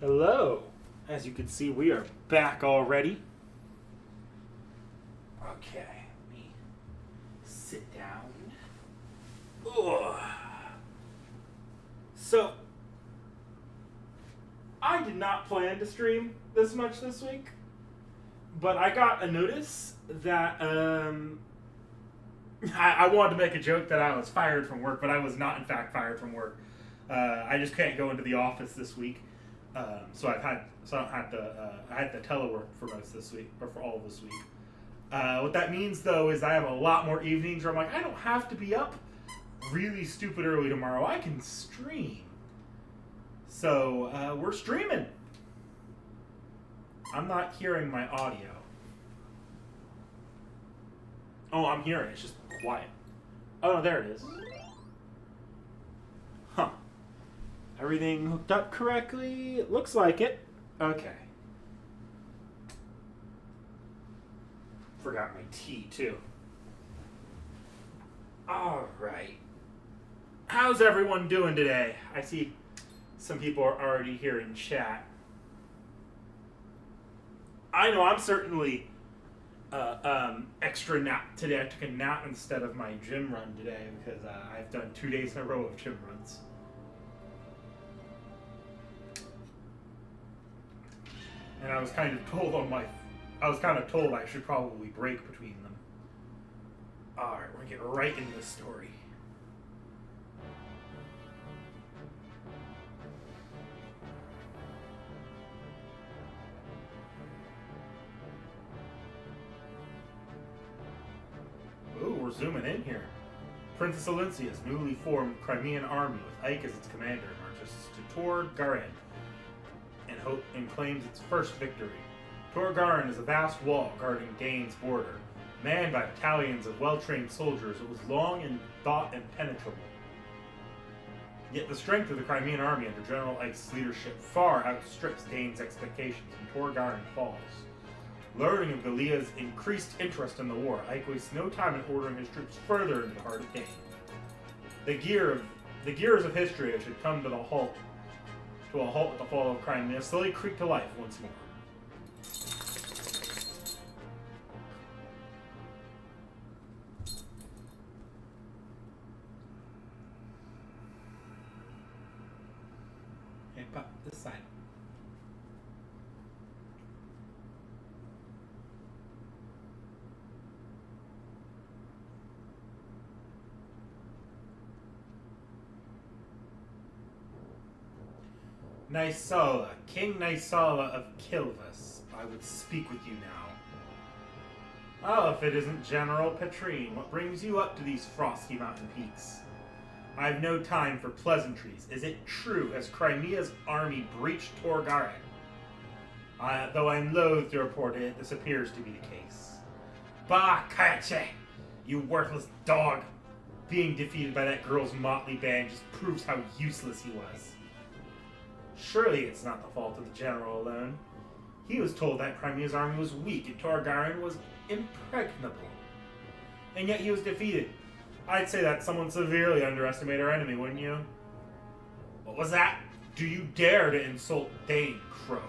Hello. As you can see, we are back already. Okay, let me sit down. Ugh. So, I did not plan to stream this much this week, but I got a notice that I wanted to make a joke that I was fired from work, but I was not in fact fired from work. I just can't go into the office this week. So I don't have to. I had to telework for most this week, or for all of this week. What that means though is I have a lot more evenings where I'm like, I don't have to be up really stupid early tomorrow. I can stream. So we're streaming. I'm not hearing my audio. Oh, I'm hearing it. It's just quiet. Oh, no, there it is. Huh. Everything hooked up correctly? It looks like it. Okay. Forgot my tea, too. Alright. How's everyone doing today? I see some people are already here in chat. I know I'm certainly extra nap today. I took a nap instead of my gym run today because I've done 2 days in a row of gym runs. And I was kind of told I should probably break between them. Alright, we're gonna get right into the story. Ooh, we're zooming in here. Princess Alencia's newly formed Crimean army with Ike as its commander marches to Tor Garen and claims its first victory. Tor Garen is a vast wall guarding Dane's border. Manned by battalions of well-trained soldiers, it was long and thought impenetrable. Yet the strength of the Crimean army under General Ike's leadership far outstrips Dane's expectations, and Tor Garen falls. Learning of Galia's increased interest in the war, Ike wastes no time in ordering his troops further into the heart of Dane. The gears of history that should come to a halt with the fall of Crimea slowly creak to life once more. Okay, pop this side. Nysala, King Nysala of Kilvis, I would speak with you now. Oh, if it isn't General Petrine, what brings you up to these frosty mountain peaks? I have no time for pleasantries. Is it true, has Crimea's army breached Tor Garen? Though I'm loath to report it, this appears to be the case. Bah, T.H.E, you worthless dog! Being defeated by that girl's motley band just proves how useless he was. Surely it's not the fault of the general alone. He was told that Crimea's army was weak and Tor Garen was impregnable. And yet he was defeated. I'd say that someone severely underestimated our enemy, wouldn't you? What was that? Do you dare to insult Dane, Crow?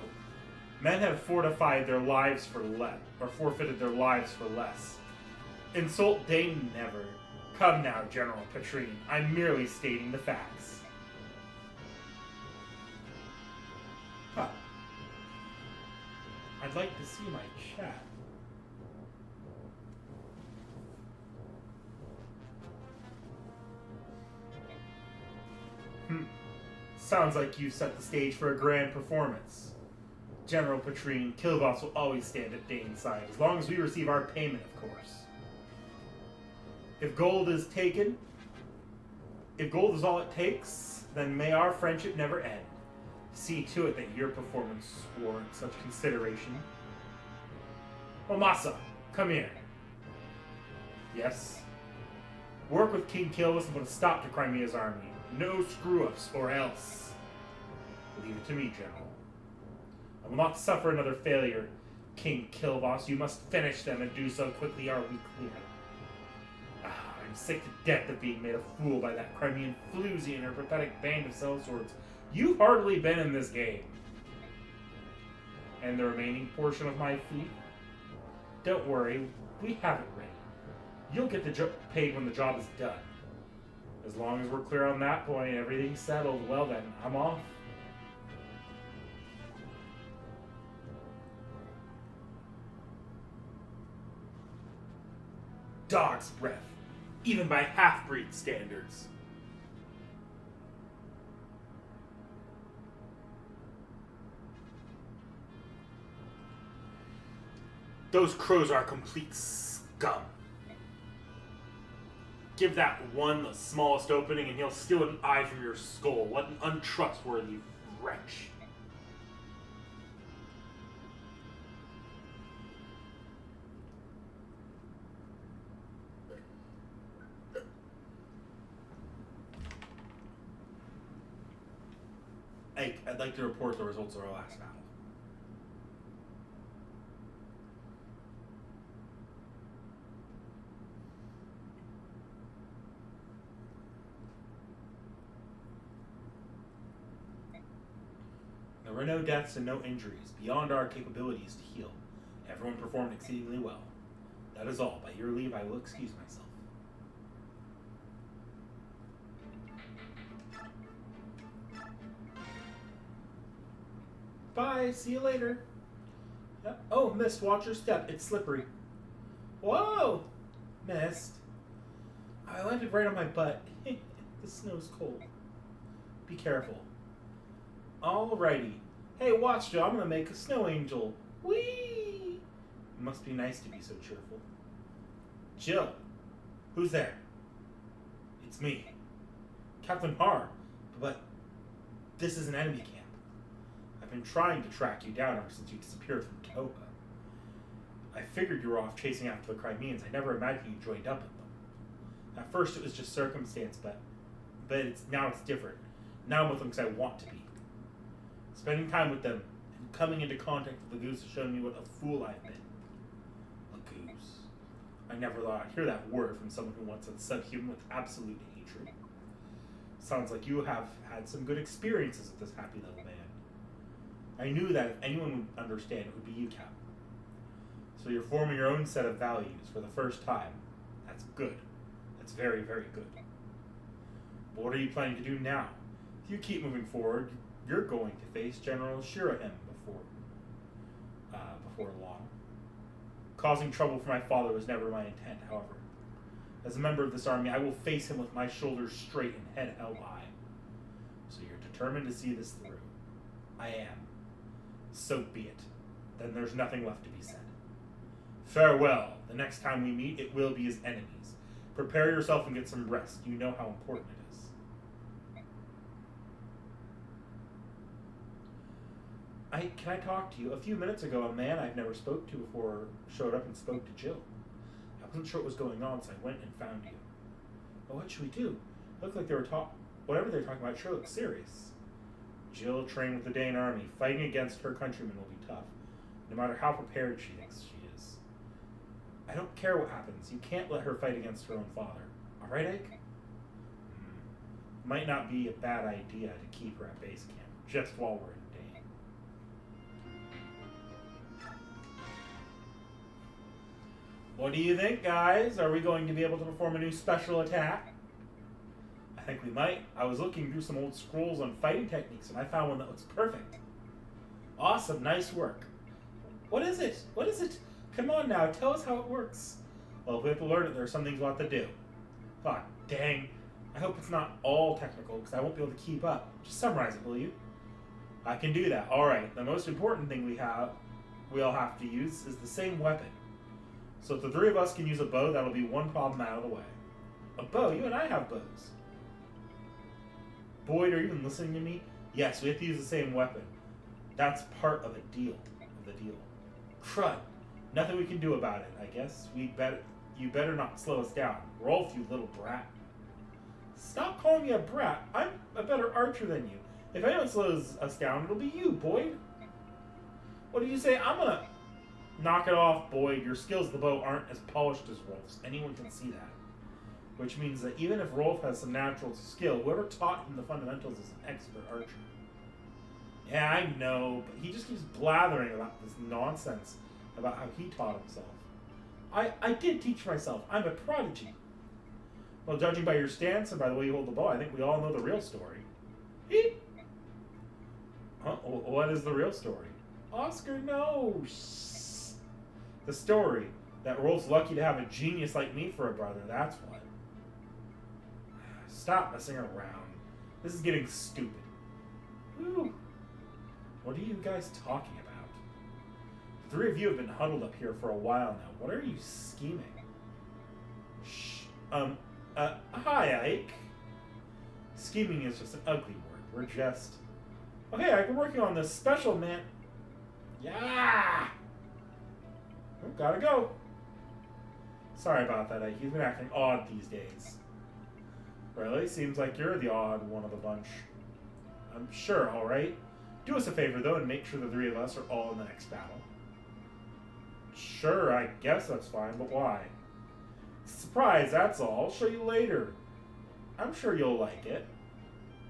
Men have fortified their lives for less, or forfeited their lives for less. Insult Dane never. Come now, General Petrine. I'm merely stating the facts. Huh. I'd like to see my chat. Sounds like you set the stage for a grand performance. General Petrine, Kilvos will always stand at Dane's side, as long as we receive our payment, of course. If gold is all it takes, then may our friendship never end. See to it that your performance warrants such consideration. Omasa, come here. Yes? Work with King Kilvis and put a stop to Crimea's army. No screw-ups, or else. Leave it to me, General. I will not suffer another failure, King Kilvos. You must finish them and do so quickly, are we clear? I'm sick to death of being made a fool by that Crimean floozy and her pathetic band of sellswords. You've hardly been in this game. And the remaining portion of my fee? Don't worry, we have it ready. You'll get the paid when the job is done. As long as we're clear on that point, everything's settled. Well then, I'm off. Dog's breath, even by half-breed standards. Those crows are complete scum. Give that one the smallest opening and he'll steal an eye from your skull. What an untrustworthy wretch. I'd like to report the results of our last battle. There were no deaths and no injuries, beyond our capabilities to heal. Everyone performed exceedingly well. That is all. By your leave, I will excuse myself. Bye. See you later. Yep. Oh, Mist, watch your step. It's slippery. Whoa! Mist. I landed right on my butt. The snow's cold. Be careful. Alrighty. Hey, watch, Joe. I'm gonna make a snow angel. Whee! It must be nice to be so cheerful. Jill. Who's there? It's me. Captain Har. But this is an enemy camp. I've been trying to track you down ever since you disappeared from T.H.E. I figured you were off chasing after the Crimeans. I never imagined you joined up with them. At first it was just circumstance, but now it's different. Now I'm with them because I want to be. Spending time with them and coming into contact with the Goose has shown me what a fool I've been. A Goose. I never thought I'd hear that word from someone who wants a subhuman with absolute hatred. Sounds like you have had some good experiences with this happy little man. I knew that if anyone would understand, it would be you, Cap. So you're forming your own set of values for the first time. That's good. That's very, very good. But what are you planning to do now? If you keep moving forward, you're going to face General Shirahem before long. Causing trouble for my father was never my intent, however. As a member of this army, I will face him with my shoulders straight and head held high. So you're determined to see this through. I am. So be it. Then there's nothing left to be said. Farewell. The next time we meet, it will be as enemies. Prepare yourself and get some rest. You know how important it is. Can I talk to you? A few minutes ago, a man I've never spoke to before showed up and spoke to Jill. I wasn't sure what was going on, so I went and found you. Well, what should we do? It looked like they were whatever they're talking about sure looks serious. Jill trained with the Dane army. Fighting against her countrymen will be tough, no matter how prepared she thinks she is. I don't care what happens. You can't let her fight against her own father. All right, Ike? Might not be a bad idea to keep her at base camp, just while we're in Dane. What do you think, guys? Are we going to be able to perform a new special attack? I think we might. I was looking through some old scrolls on fighting techniques, and I found one that looks perfect. Awesome, nice work. What is it? What is it? Come on now, tell us how it works. Well, if we have to learn it, there are some things we'll have to do. Ah, dang. I hope it's not all technical, because I won't be able to keep up. Just summarize it, will you? I can do that. Alright, the most important thing we all have to use is the same weapon. So if the three of us can use a bow, that'll be one problem out of the way. A bow? You and I have bows. Boyd, are you even listening to me? Yes, we have to use the same weapon. That's part of a deal. Crud. Nothing we can do about it, I guess. You better not slow us down. Rolf, you little brat. Stop calling me a brat. I'm a better archer than you. If anyone slows us down, it'll be you, Boyd. What do you say? I'm gonna... Knock it off, Boyd. Your skills with the bow aren't as polished as Rolf's. Anyone can see that. Which means that even if Rolf has some natural skill, whoever taught him the fundamentals is an expert archer. Yeah, I know, but he just keeps blathering about this nonsense about how he taught himself. I did teach myself. I'm a prodigy. Well, judging by your stance and by the way you hold the bow, I think we all know the real story. Beep. Huh? What is the real story? Oscar, no. Shh. The story that Rolf's lucky to have a genius like me for a brother, that's what. Stop messing around. This is getting stupid. Whew. What are you guys talking about? The three of you have been huddled up here for a while now. What are you scheming? Shh. Hi, Ike. Scheming is just an ugly word. We're just... Oh, hey, Ike, we're working on this special, man. Yeah! Oh, gotta go. Sorry about that, Ike. He's been acting odd these days. Really? Seems like you're the odd one of the bunch. I'm sure, alright. Do us a favor, though, and make sure the three of us are all in the next battle. Sure, I guess that's fine, but why? Surprise, that's all. I'll show you later. I'm sure you'll like it.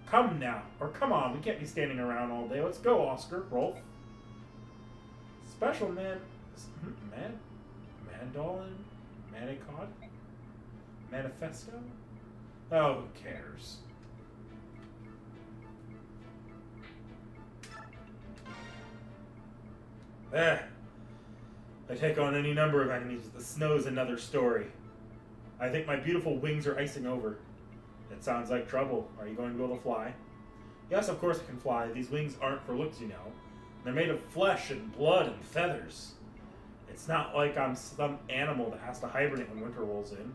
Come now. Or come on, we can't be standing around all day. Let's go, Oscar. Rolf. Special man... Mandolin? Manicod? Manifesto? Oh, who cares? I take on any number of enemies, but the snow's another story. I think my beautiful wings are icing over. It sounds like trouble. Are you going to be able to fly? Yes, of course I can fly. These wings aren't for looks, you know. They're made of flesh and blood and feathers. It's not like I'm some animal that has to hibernate when winter rolls in.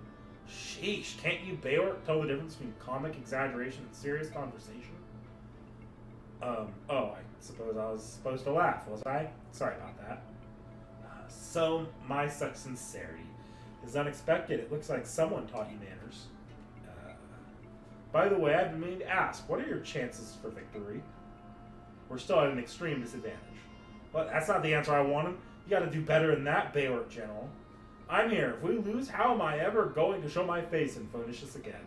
Sheesh, can't you, Bayor, tell the difference between comic exaggeration and serious conversation? Oh, I suppose I was supposed to laugh, was I? Sorry about that. So, my such sincerity is unexpected. It looks like someone taught you manners. By the way, I've been meaning to ask, what are your chances for victory? We're still at an extreme disadvantage. Well, that's not the answer I wanted. You gotta do better than that, Bayor General. I'm here. If we lose, how am I ever going to show my face and finish this again?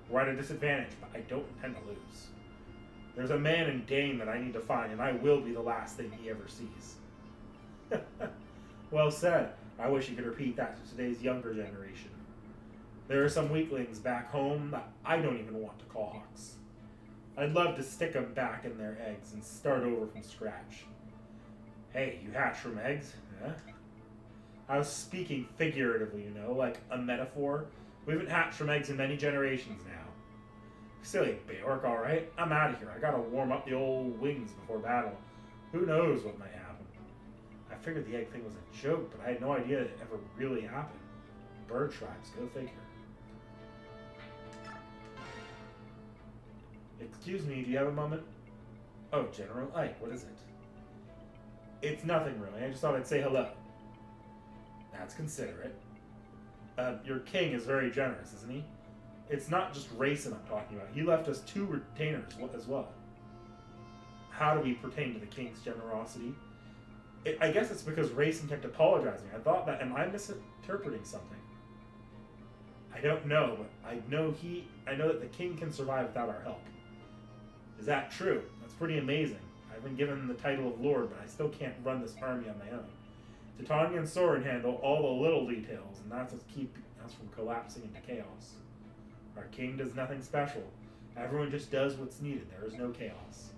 We're at a disadvantage, but I don't intend to lose. There's a man in Dane that I need to find, and I will be the last thing he ever sees. Well said. I wish you could repeat that to today's younger generation. There are some weaklings back home that I don't even want to call hawks. I'd love to stick them back in their eggs and start over from scratch. Hey, you hatch from eggs, huh? I was speaking figuratively, you know, like a metaphor. We haven't hatched from eggs in many generations now. Silly Bjork, alright? I'm out of here. I gotta warm up the old wings before battle. Who knows what might happen? I figured the egg thing was a joke, but I had no idea it ever really happened. Bird tribes, go figure. Excuse me, do you have a moment? Oh, General Ike, what is it? It's nothing really. I just thought I'd say hello. That's considerate. Your king is very generous, isn't he? It's not just Rayson I'm talking about. He left us 2 retainers as well. How do we pertain to the king's generosity? I guess it's because Rayson kept apologizing. I thought that, am I misinterpreting something? I don't know, but I know that the king can survive without our help. Is that true? That's pretty amazing. I've been given the title of Lord, but I still can't run this army on my own. Titania and Soren handle all the little details, and that's what keeps us from collapsing into chaos. Our king does nothing special. Everyone just does what's needed. There is no chaos.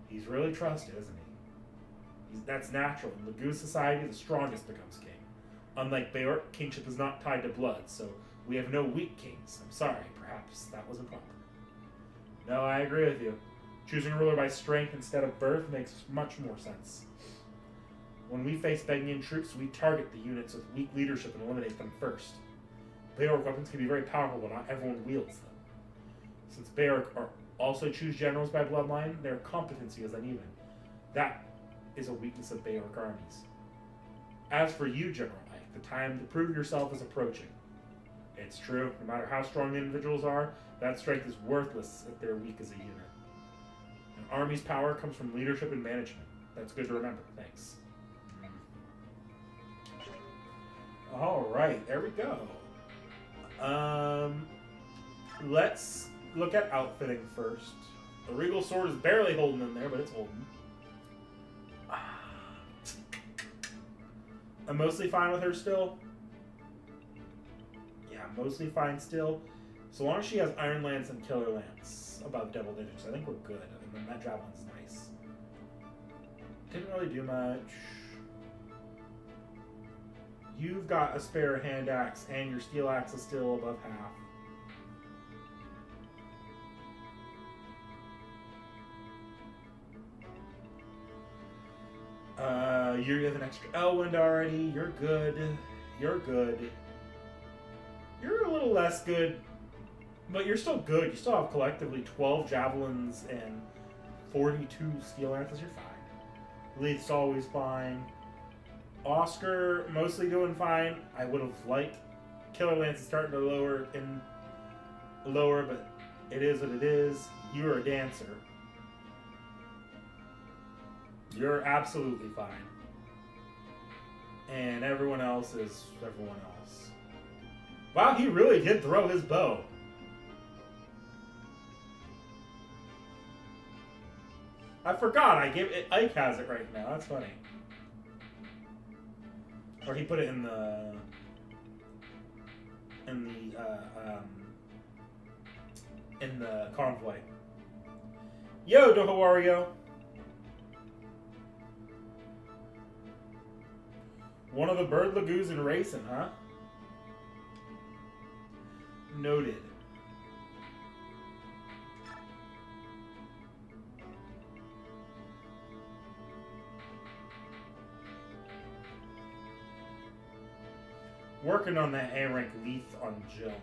He's really trusted, isn't he? That's natural. In Lagoon society, the strongest becomes king. Unlike Bayor, kingship is not tied to blood, so we have no weak kings. I'm sorry, perhaps that wasn't proper. No, I agree with you. Choosing a ruler by strength instead of birth makes much more sense. When we face Bengian troops, we target the units with weak leadership and eliminate them first. Bayork weapons can be very powerful, but not everyone wields them. Since Bayork also choose generals by bloodline, their competency is uneven. That is a weakness of Bayork armies. As for you, General Ike, the time to prove yourself is approaching. It's true. No matter how strong the individuals are, that strength is worthless if they're weak as a unit. An army's power comes from leadership and management. That's good to remember. Thanks. Alright, there we go. Let's look at outfitting first. The Regal Sword is barely holding in there, but it's holding. I'm mostly fine with her still. Yeah, mostly fine still. So long as she has Iron Lance and Killer Lance above double digits, I think we're good. And then that Javelin's nice. Didn't really do much. You've got a spare hand axe, and your steel axe is still above half. You have an extra Elwind already. You're good. You're good. You're a little less good, but you're still good. You still have collectively 12 Javelins and 42 Steel Lances. You're fine. Leith's always fine. Oscar, mostly doing fine. I would have liked Killer Lance is starting to lower, but it is what it is. You're a dancer. You're absolutely fine. And everyone else is everyone else. Wow, he really did throw his bow. I forgot. Ike has it right now. That's funny. Or he put it in the convoy. Yo, Dohawario. One of the Bird Lagoons in racing, huh? Noted. Working on that A-rank Leith on Jill.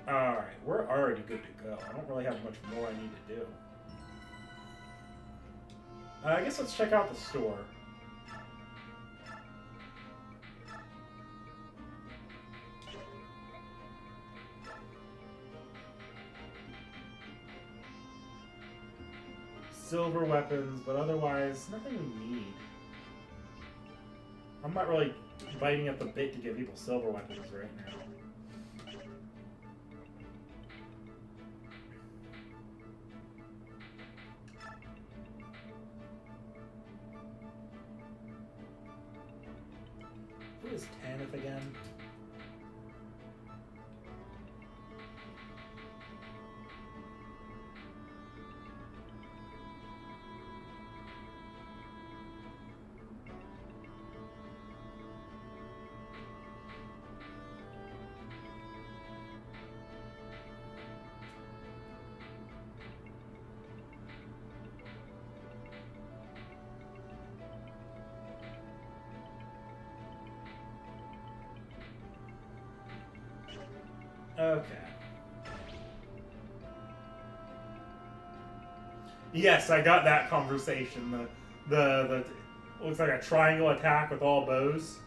Alright, we're already good to go. I don't really have much more I need to do. I guess let's check out the store. Silver weapons, but otherwise, nothing we need. I'm not really biting at the bit to give people silver weapons right now. Who is Tanith again? Okay. Yes, I got that conversation. The looks like a triangle attack with all bows.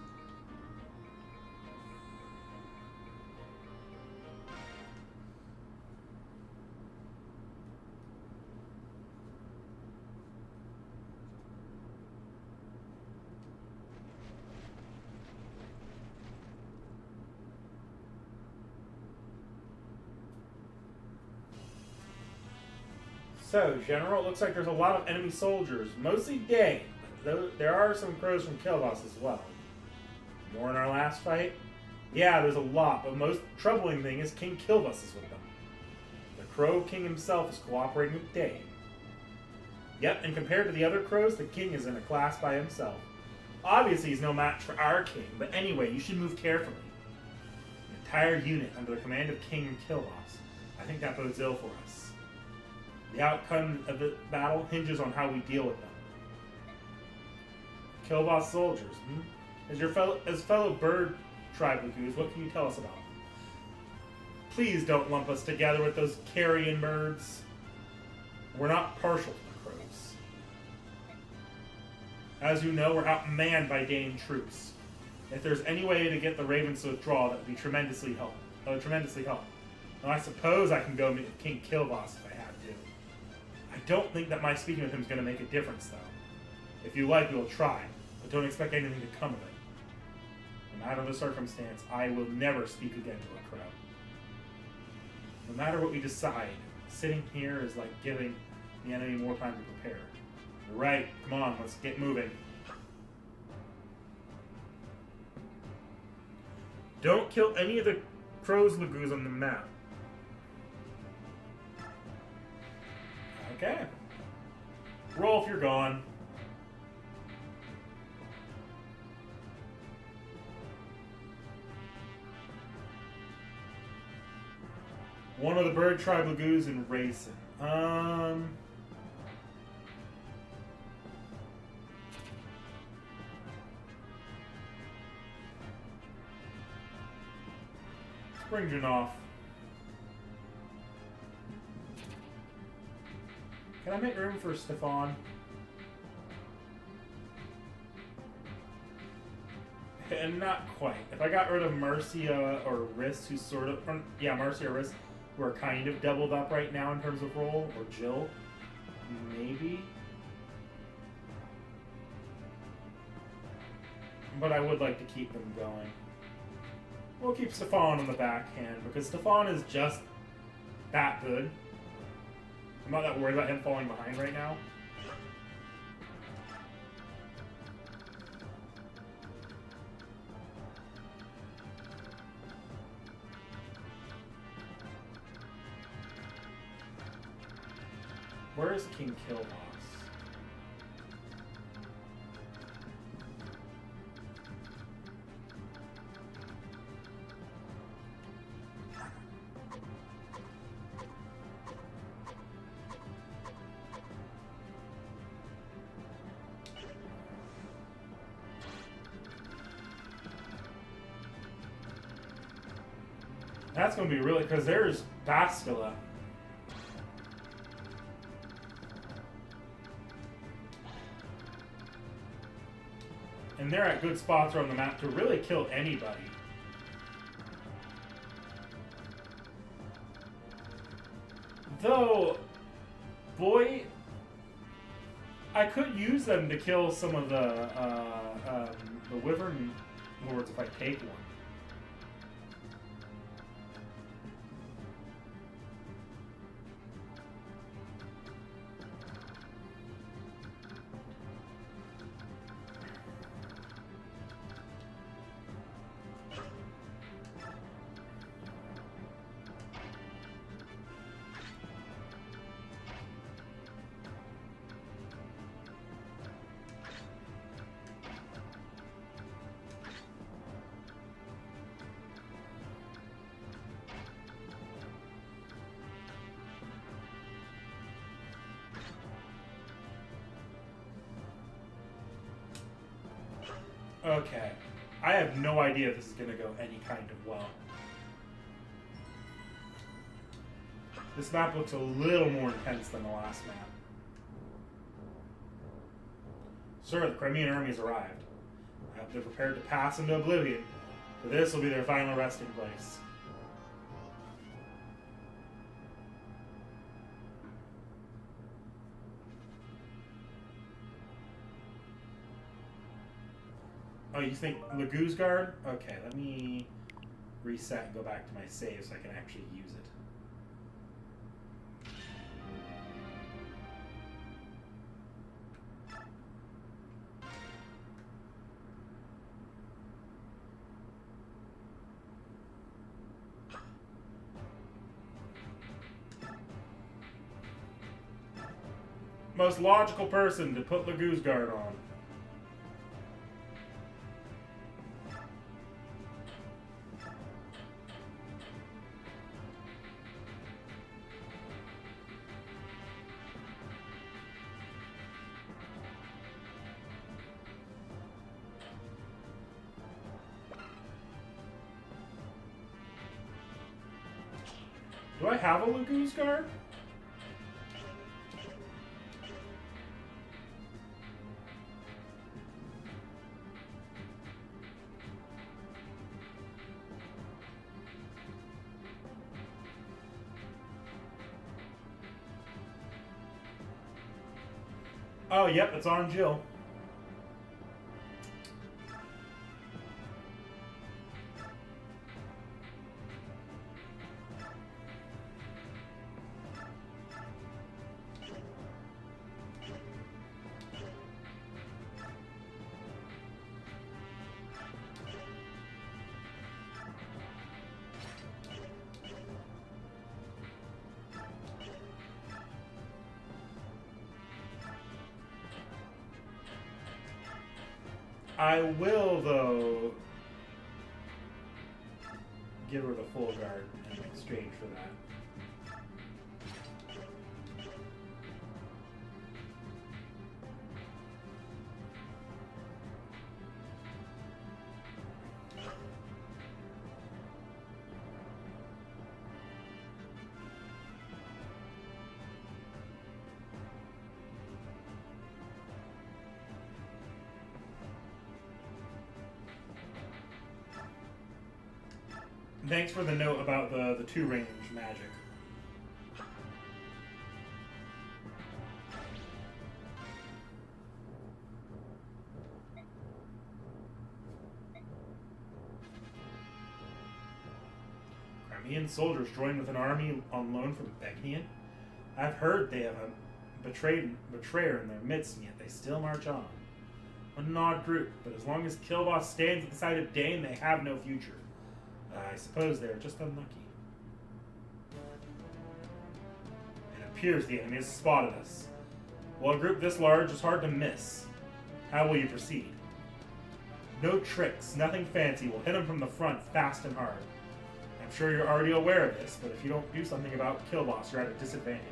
So, General, it looks like there's a lot of enemy soldiers, mostly day. There are some crows from Kilvas as well. More in our last fight? Yeah, there's a lot, but the most troubling thing is King Kilvas is with them. The Crow King himself is cooperating with Day. Yep, and compared to the other crows, the king is in a class by himself. Obviously, he's no match for our king, but anyway, you should move carefully. An entire unit under the command of King Kilvas. I think that bodes ill for us. The outcome of the battle hinges on how we deal with them. Kilvas soldiers, As fellow bird tribe Lagoos, what can you tell us about them? Please don't lump us together with those carrion birds. We're not partial to the crows. As you know, we're outmanned by Dane troops. If there's any way to get the ravens to withdraw, that would be tremendously helpful. Now, I suppose I can go meet with King Kilvas if I had to. I don't think that my speaking with him is going to make a difference, though. If you like, we'll try. but don't expect anything to come of it. No matter the circumstance, I will never speak again to a crowd. No matter what we decide, sitting here is like giving the enemy more time to prepare. You're right, come on, let's get moving. Don't kill any of the crow's lagoons on the map. Okay. Roll if you're gone. One of the bird tribe lagoons in racing. Spring off. Can I make room for Stefan? And not quite. If I got rid of Marcia or Riss, who's sort of... yeah, Marcia or Riss, who are kind of doubled up right now in terms of role, or Jill, maybe? But I would like to keep them going. We'll keep Stefan on the backhand, because Stefan is just that good. I'm not that worried about him falling behind right now. Where is King Killboss? That's going to be really... because there's Bastila. And they're at good spots around the map to really kill anybody. Though, boy, I could use them to kill some of the Wyvern Lords if I take one. Okay. I have no idea if this is going to go any kind of well. This map looks a little more intense than the last map. Sir, the Crimean army has arrived. I hope they're prepared to pass into oblivion, for this will be their final resting place. Oh, you think Lagoo's Guard? Okay, let me reset and go back to my save so I can actually use it. Most logical person to put Lagoo's Guard on. Do I have a Lagoo's Guard? Oh, yep, it's on Jill. I will, though, give her the full guard in exchange for that. Thanks for the note about the 2-range magic. Crimean soldiers joined with an army on loan from Begnian. I've heard they have a betrayer in their midst, and yet they still march on. An odd group, but as long as Kilboss stands at the side of Dane, they have no future. I suppose they're just unlucky. It appears the enemy has spotted us. While a group this large is hard to miss, how will you proceed? No tricks, nothing fancy. We'll hit them from the front fast and hard. I'm sure you're already aware of this, but if you don't do something about Kilboss, you're at a disadvantage.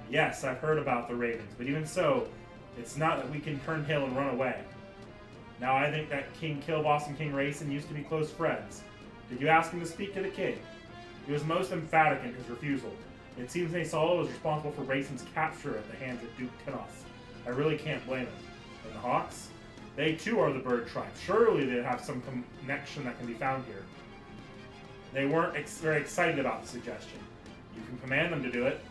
Yes, I've heard about the Ravens, but even so, it's not that we can turn tail and run away. Now I think that King Kilboss and King Rayson used to be close friends. Did you ask him to speak to the king? He was most emphatic in his refusal. It seems Naysala was responsible for Rayson's capture at the hands of Duke Tinos. I really can't blame him. And the Hawks? They too are the bird tribe. Surely they have some connection that can be found here. They weren't very excited about the suggestion. You can command them to do it.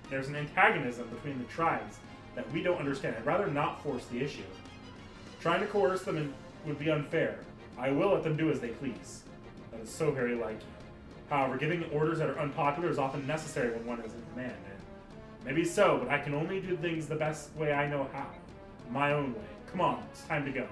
There's an antagonism between the tribes that we don't understand. I'd rather not force the issue. Trying to coerce them would be unfair. I will let them do as they please. That is so very like you. However, giving orders that are unpopular is often necessary when one is in command. And maybe so, but I can only do things the best way I know how. My own way. Come on, it's time to go.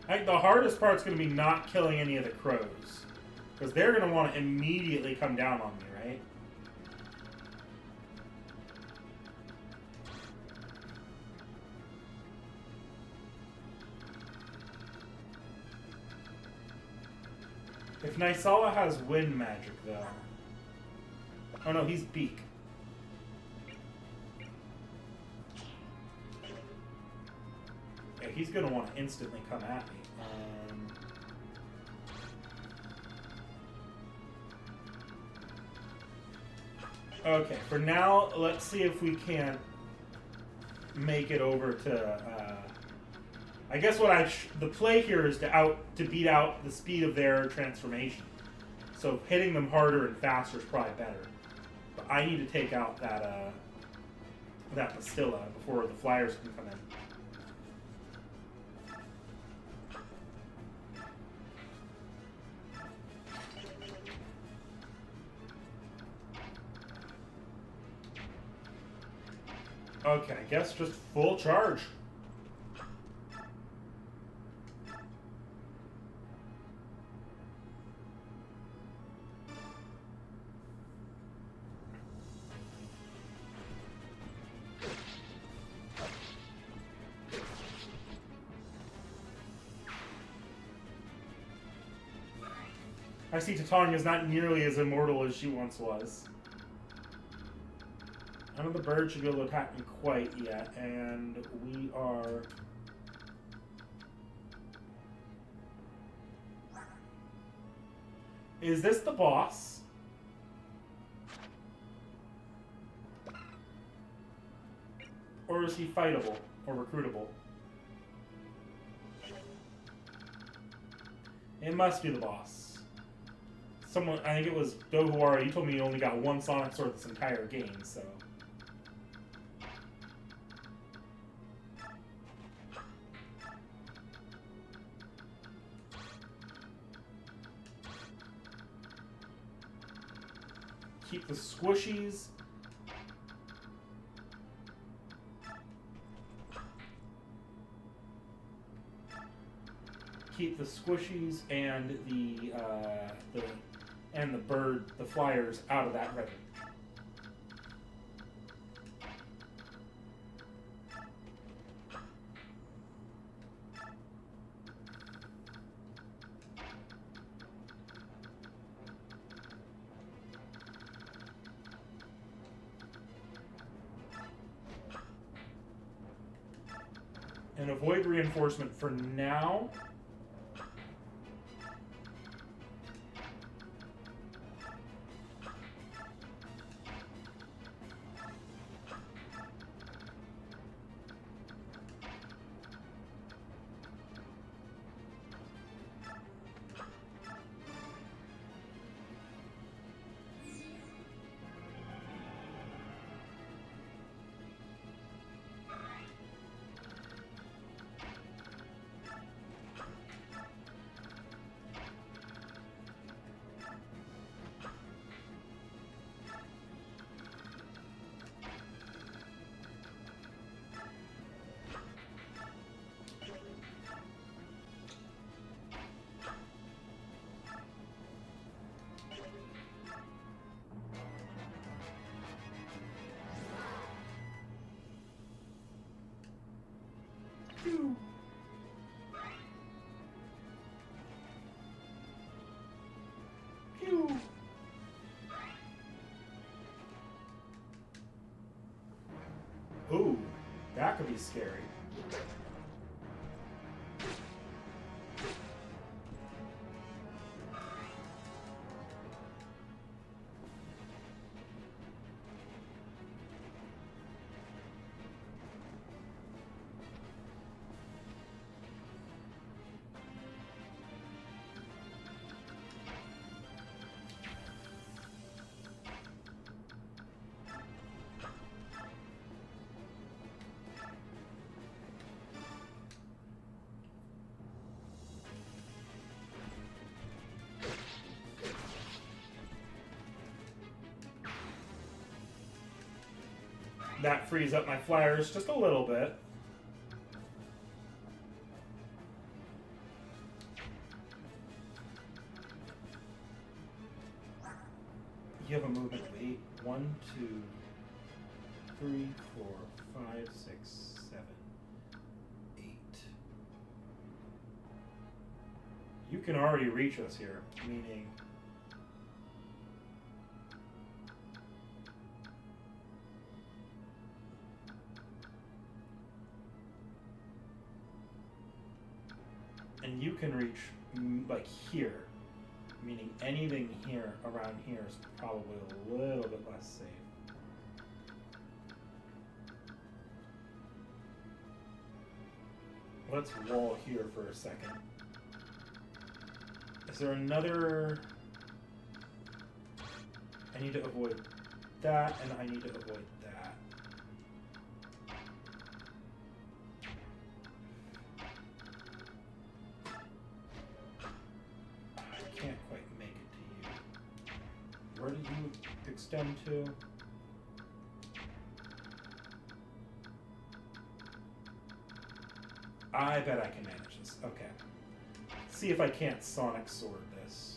I think the hardest part's going to be not killing any of the crows. Because they're going to want to immediately come down on me, right? If Naysala has wind magic, though... Oh no, he's beak. Yeah, he's going to want to instantly come at me. Okay, for now, let's see if we can't make it over to... I guess what the play here is to beat out the speed of their transformation. So hitting them harder and faster is probably better. But I need to take out that Pastilla before the flyers can come in. Okay, I guess just full charge. I see Titania's not nearly as immortal as she once was. None of the birds should be able to attack me quite yet, and we are... Is this the boss? Or is he fightable or recruitable? It must be the boss. Someone, I think it was Dohuara, you told me you only got one Sonic Sword this entire game, so... Keep the squishies. Keep the squishies and the bird, the flyers, out of that ribbon. And avoid reinforcement for now. Pew. Pew. Ooh, that could be scary. That frees up my flyers just a little bit. You have a movement of 8. 1, 2, 3, 4, 5, 6, 7, 8. You can already reach us here, meaning... And you can reach, like, here. Meaning anything here, around here, is probably a little bit less safe. Let's wall here for a second. Is there another... I need to avoid that, and I need to avoid that. Where did you extend to? I bet I can manage this. Okay. See if I can't Sonic Sword this.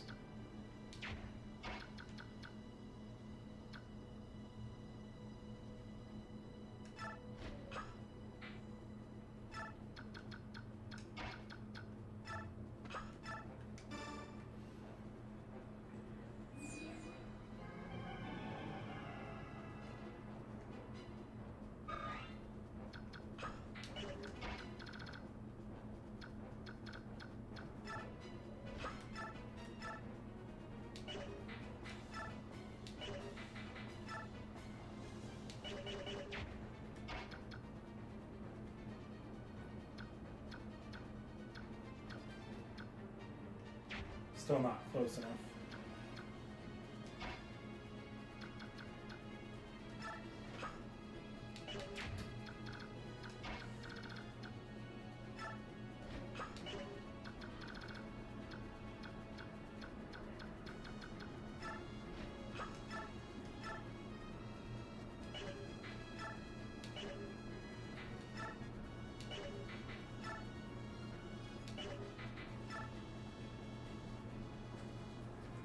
Still not close enough.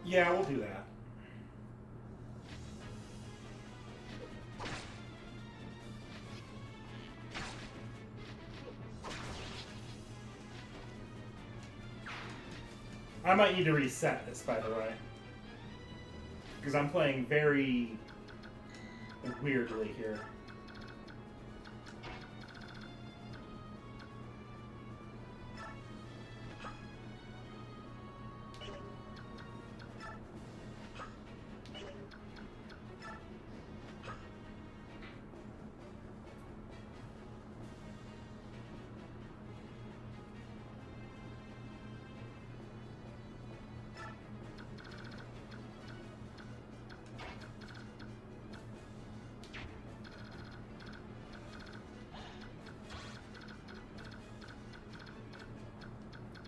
Yeah, we'll do that. I might need to reset this, by the way. Because I'm playing very weirdly here.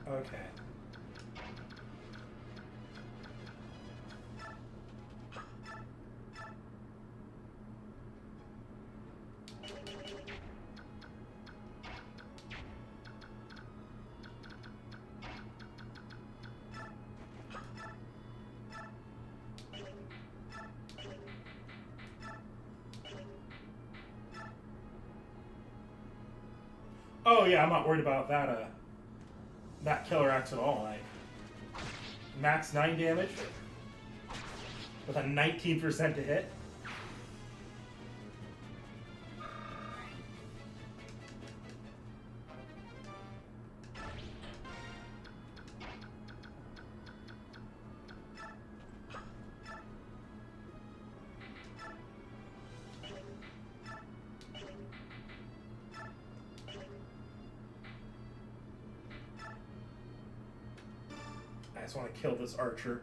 Okay. Oh yeah, I'm not worried about that that killer axe at all. Like max 9 damage with a 19% to hit. I just want to kill this archer.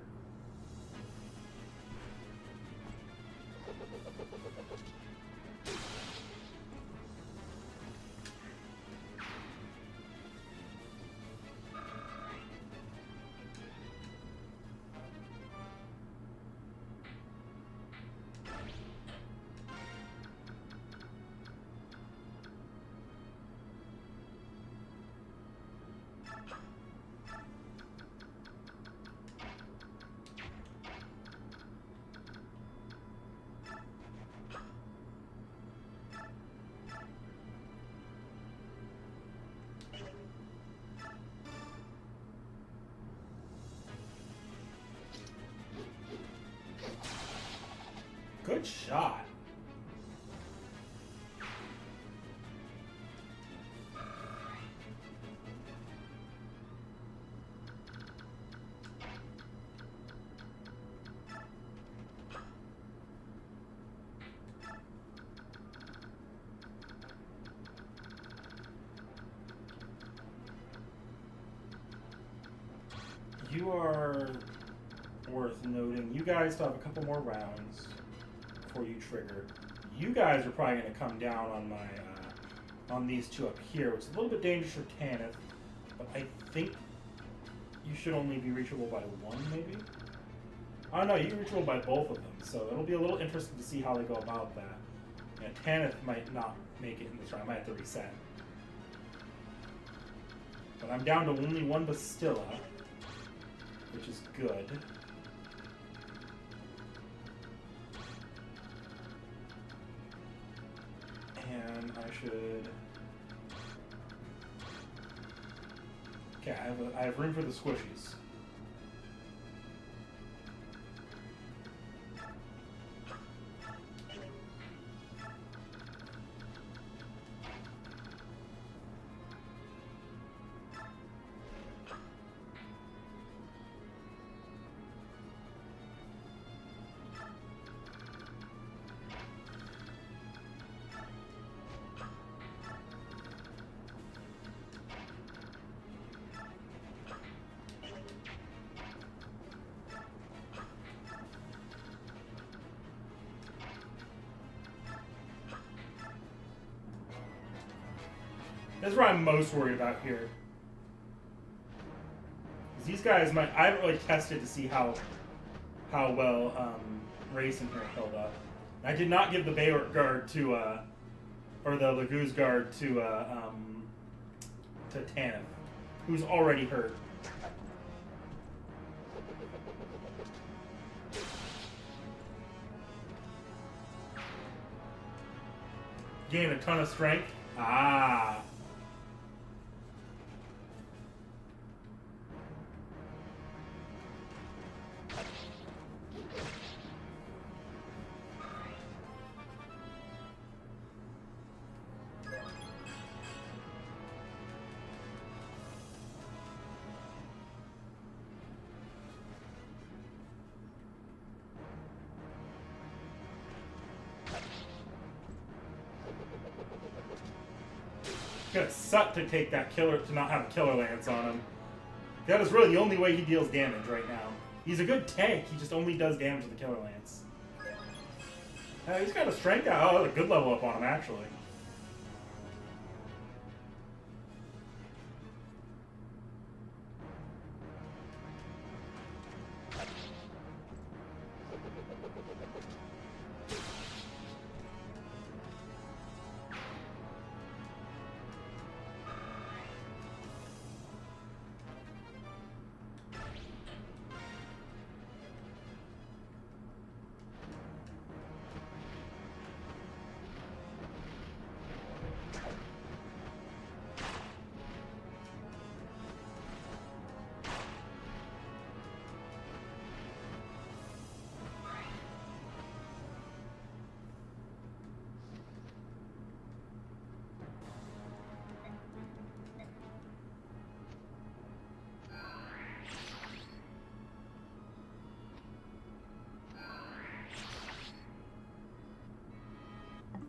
Good shot. You are worth noting. You guys still have a couple more rounds before you trigger. You guys are probably going to come down on my on these two up here, which is a little bit dangerous for T.H.E, but I think you should only be reachable by one, maybe? Oh no, you can reachable by both of them, so it'll be a little interesting to see how they go about that. Yeah, T.H.E might not make it in this round. I might have to reset. But I'm down to only one Bastilla, which is good. And I should... Okay, I have room for the squishies. That's what I'm most worried about here. These guys might... I haven't really tested to see how well Racing here held up. I did not give the Bayward guard to or the Laguz guard to Tannen, who's already hurt. Gain a ton of strength. Ah. It's gonna suck to take that killer, to not have a killer lance on him. That is really the only way he deals damage right now. He's a good tank, he just only does damage with the killer lance. He's got a strength out. Oh, a good level up on him, actually.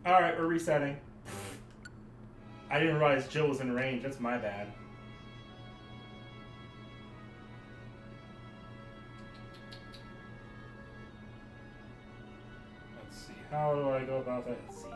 Alright, we're resetting. I didn't realize Jill was in range. That's my bad. Let's see. How do I go about that? Let's see.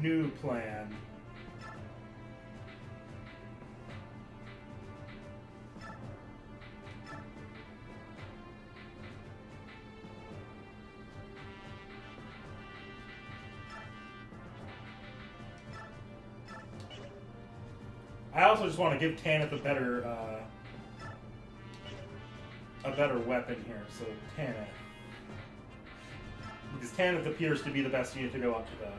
New plan. I also just want to give Tanith a better weapon here. So Tanith, because Tanith appears to be the best unit to go up to the.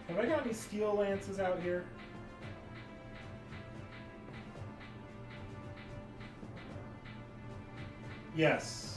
Have I got any steel lances out here? Yes.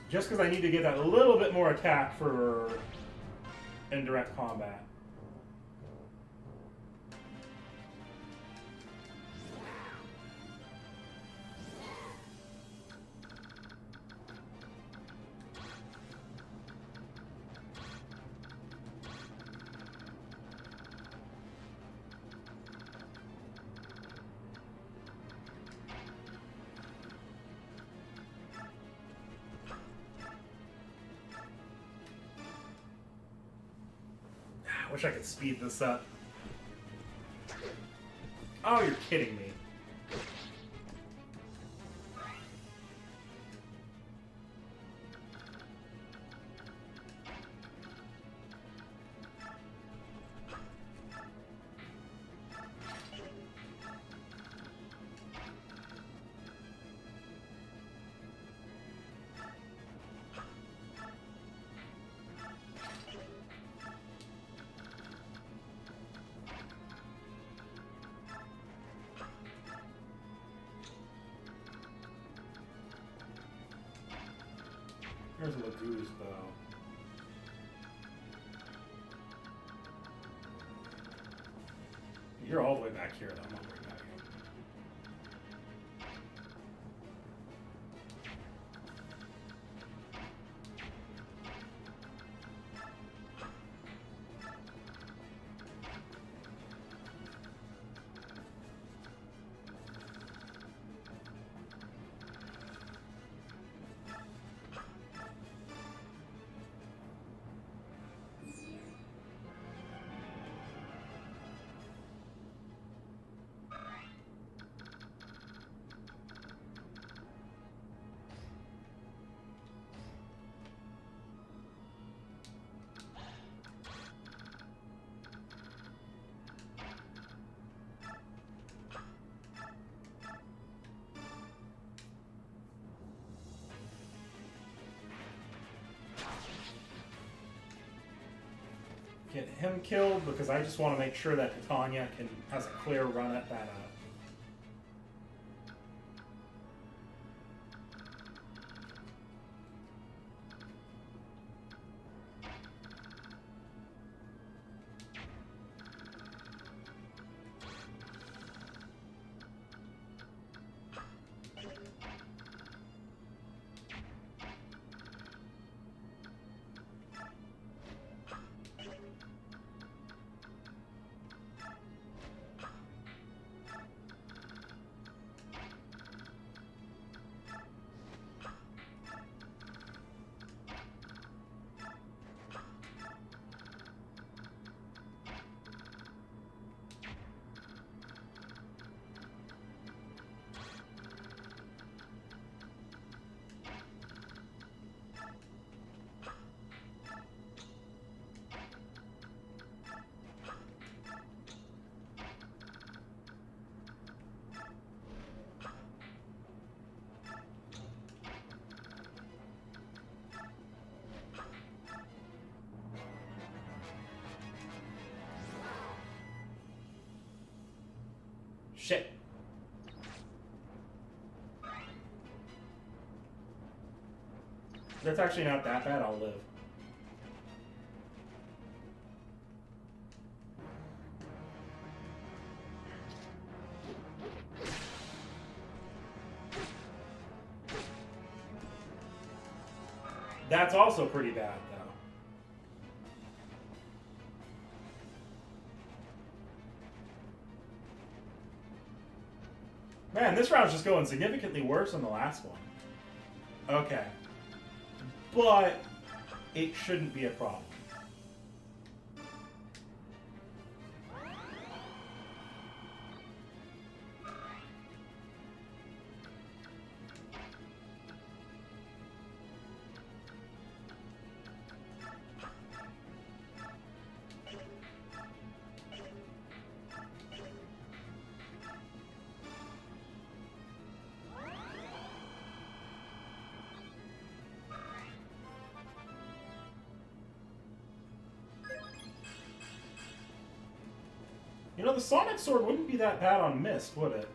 Just because I need to get that a little bit more attack for indirect combat. I wish I could speed this up. Oh, you're kidding me. Here's Lagoo's bow. You're all the way back here, though. I'm not worried about you. Get him killed because I just want to make sure that Titania has a clear run at that. Shit. That's actually not that bad. I'll live. That's also pretty bad, though. Man, this round's just going significantly worse than the last one. Okay. But it shouldn't be a problem. You know, the Sonic Sword wouldn't be that bad on Mist, would it?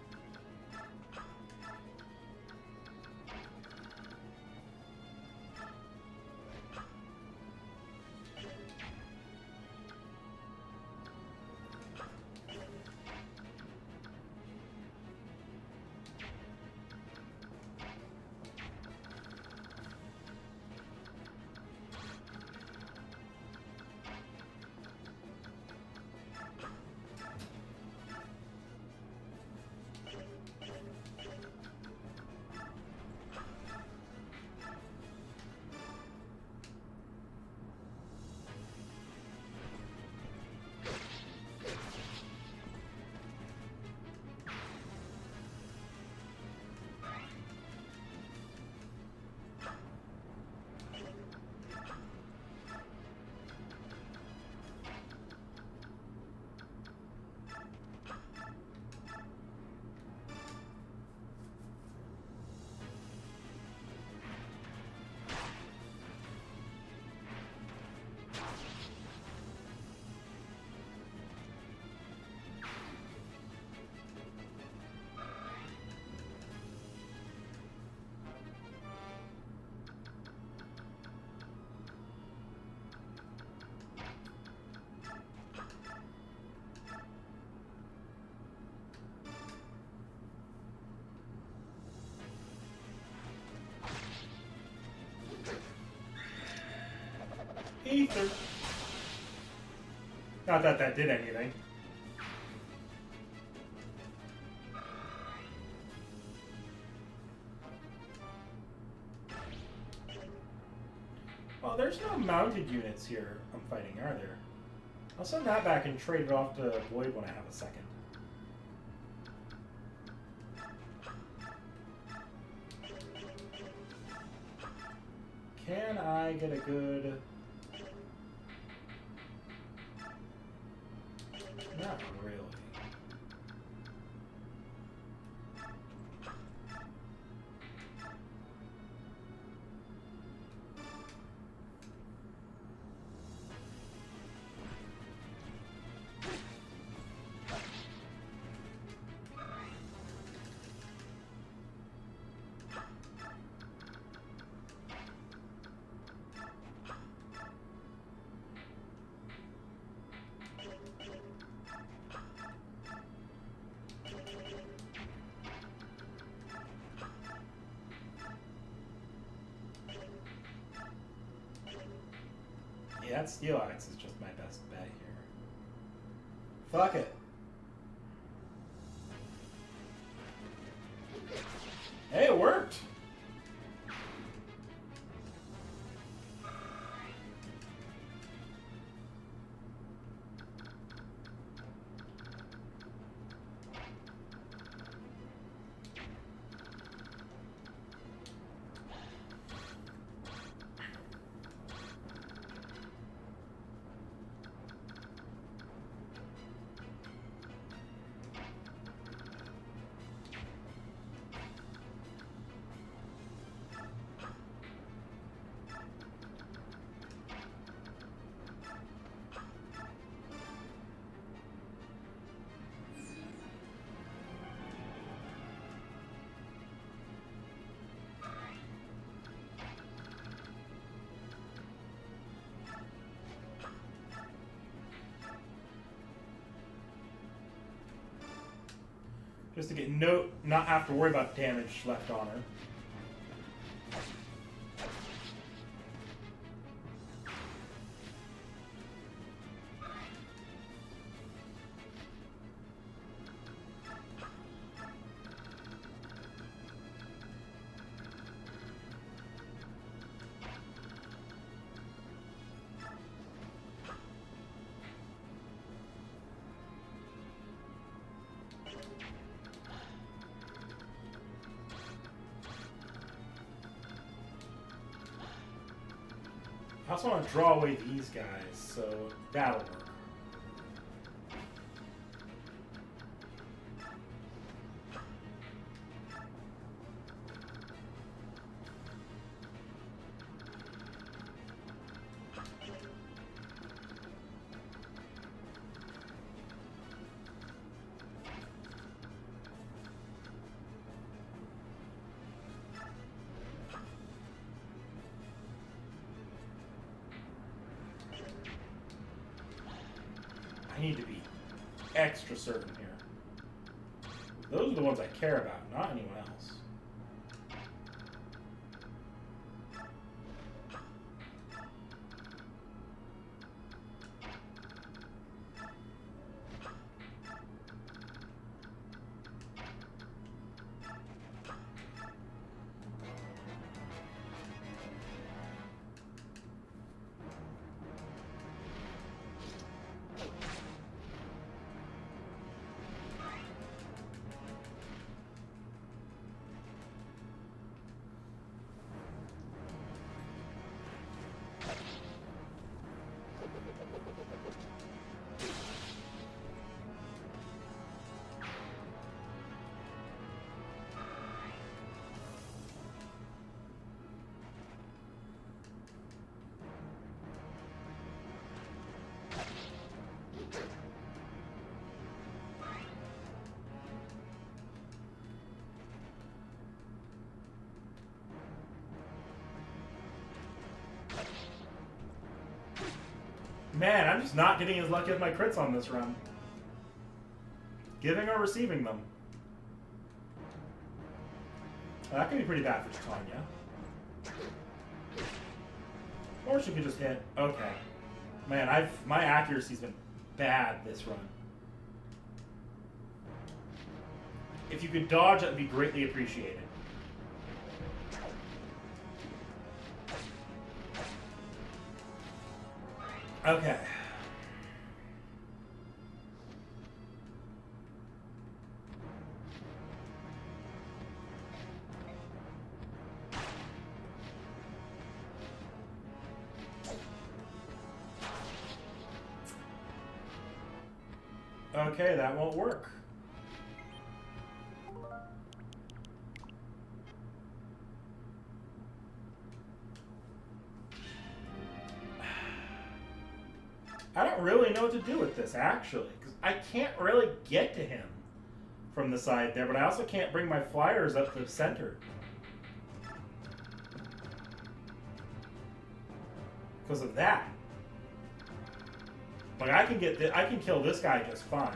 ether. Not that that did anything. Well, there's no mounted units here I'm fighting, are there? I'll send that back and trade it off to Void when I have a second. Can I get a good... Not really. Yeah, that Steel Axe is just my best bet here. Fuck it. Hey, it worked! Just to get not have to worry about damage left on her. I also want to draw away these guys, so that'll work. I need to be extra certain here. Those are the ones I care about, not anyone else. Man, I'm just not getting as lucky with my crits on this run. Giving or receiving them. That can be pretty bad for Titania. Or she could just hit. Okay. Man, my accuracy's been bad this run. If you could dodge, that would be greatly appreciated. Okay. Okay, that won't work. I don't really know what to do with this, actually, because I can't really get to him from the side there, but I also can't bring my flyers up the center. Because of that. Like, I can kill this guy just fine.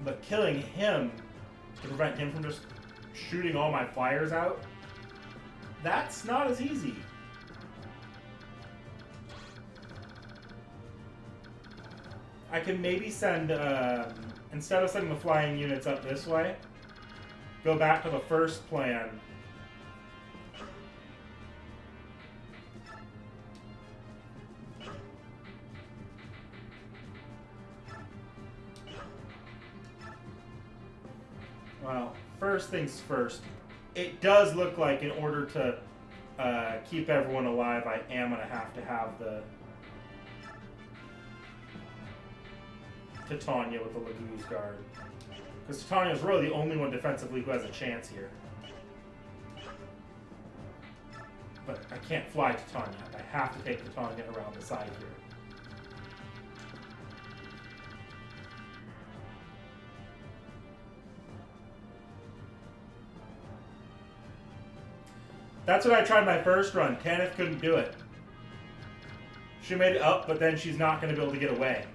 But killing him to prevent him from just shooting all my flyers out, that's not as easy. I can maybe send, instead of sending the flying units up this way, go back to the first plan. Well, first things first, it does look like in order to keep everyone alive, I am going to have the Titania with the Laguz Guard. Because Titania is really the only one defensively who has a chance here. But I can't fly Titania. I have to take Titania around the side here. That's what I tried my first run. T.H.E couldn't do it. She made it up, but then she's not going to be able to get away.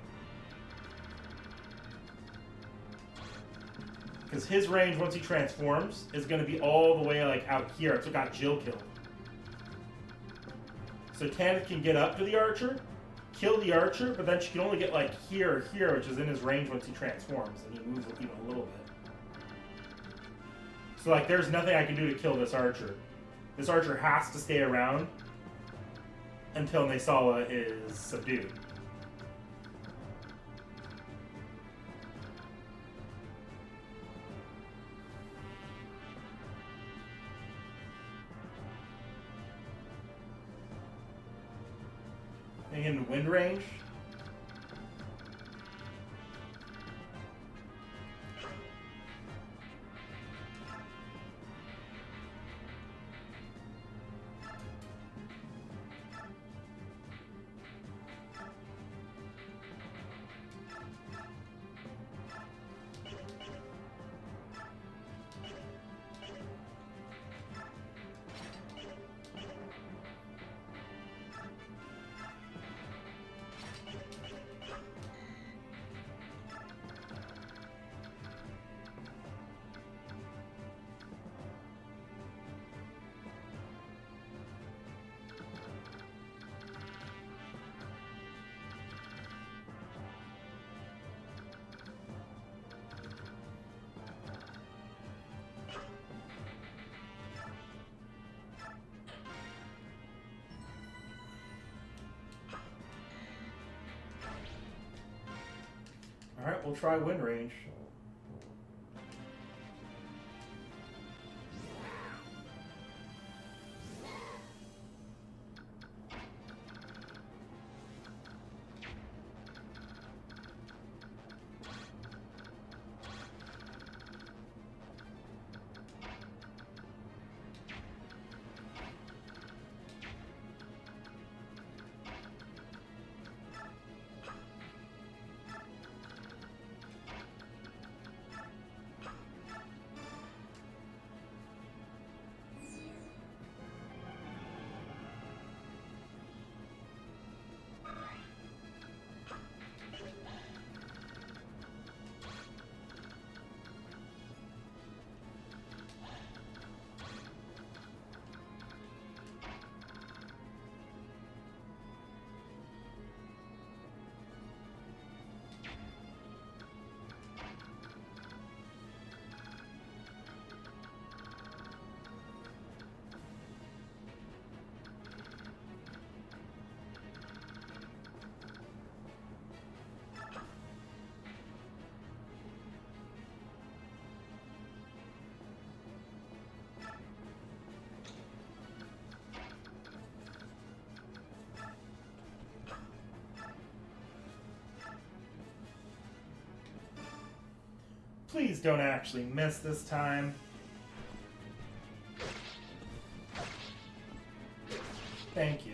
Because his range, once he transforms, is going to be all the way like out here. It's what got Jill killed. So T.H.E can get up to the archer, kill the archer, but then she can only get like here or here, which is in his range once he transforms, and he moves even a little bit. So like there's nothing I can do to kill this archer. This archer has to stay around until Naysala is subdued. In wind range. Alright, we'll try wind range. Please don't actually miss this time. Thank you.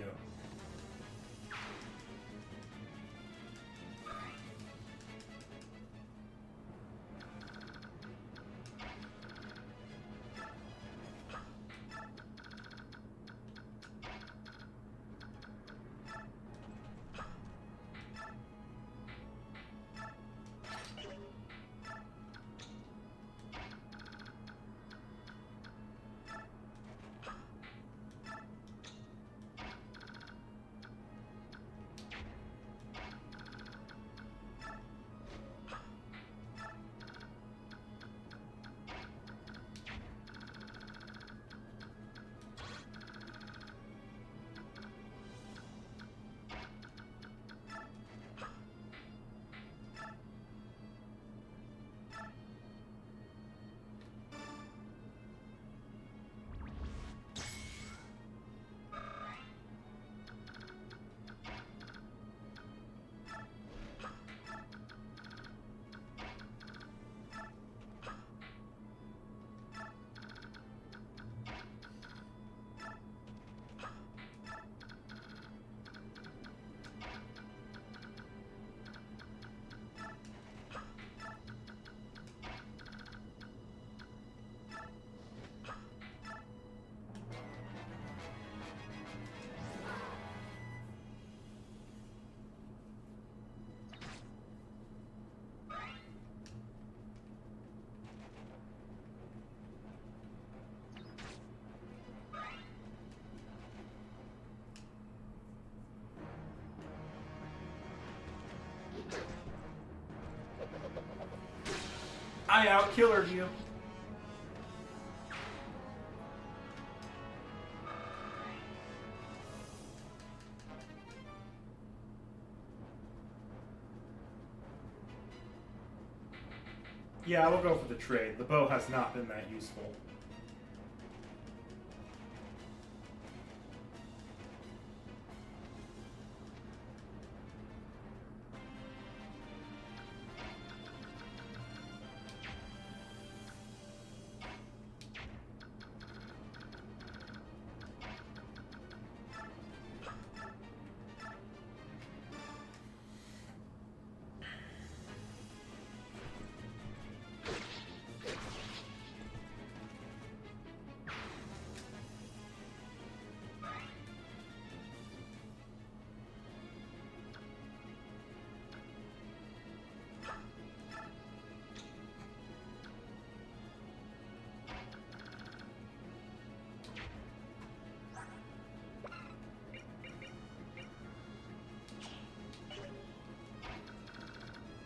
I outkillered you. Yeah, we'll go for the trade. The bow has not been that useful.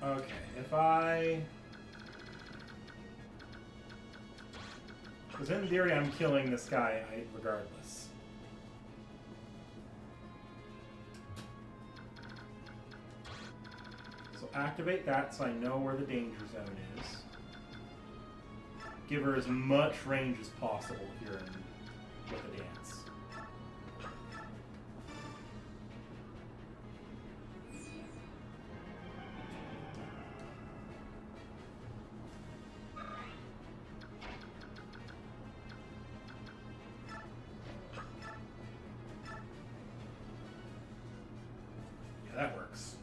Okay, if I... Because in theory I'm killing this guy regardless. So activate that so I know where the danger zone is. Give her as much range as possible here with the dance. That works.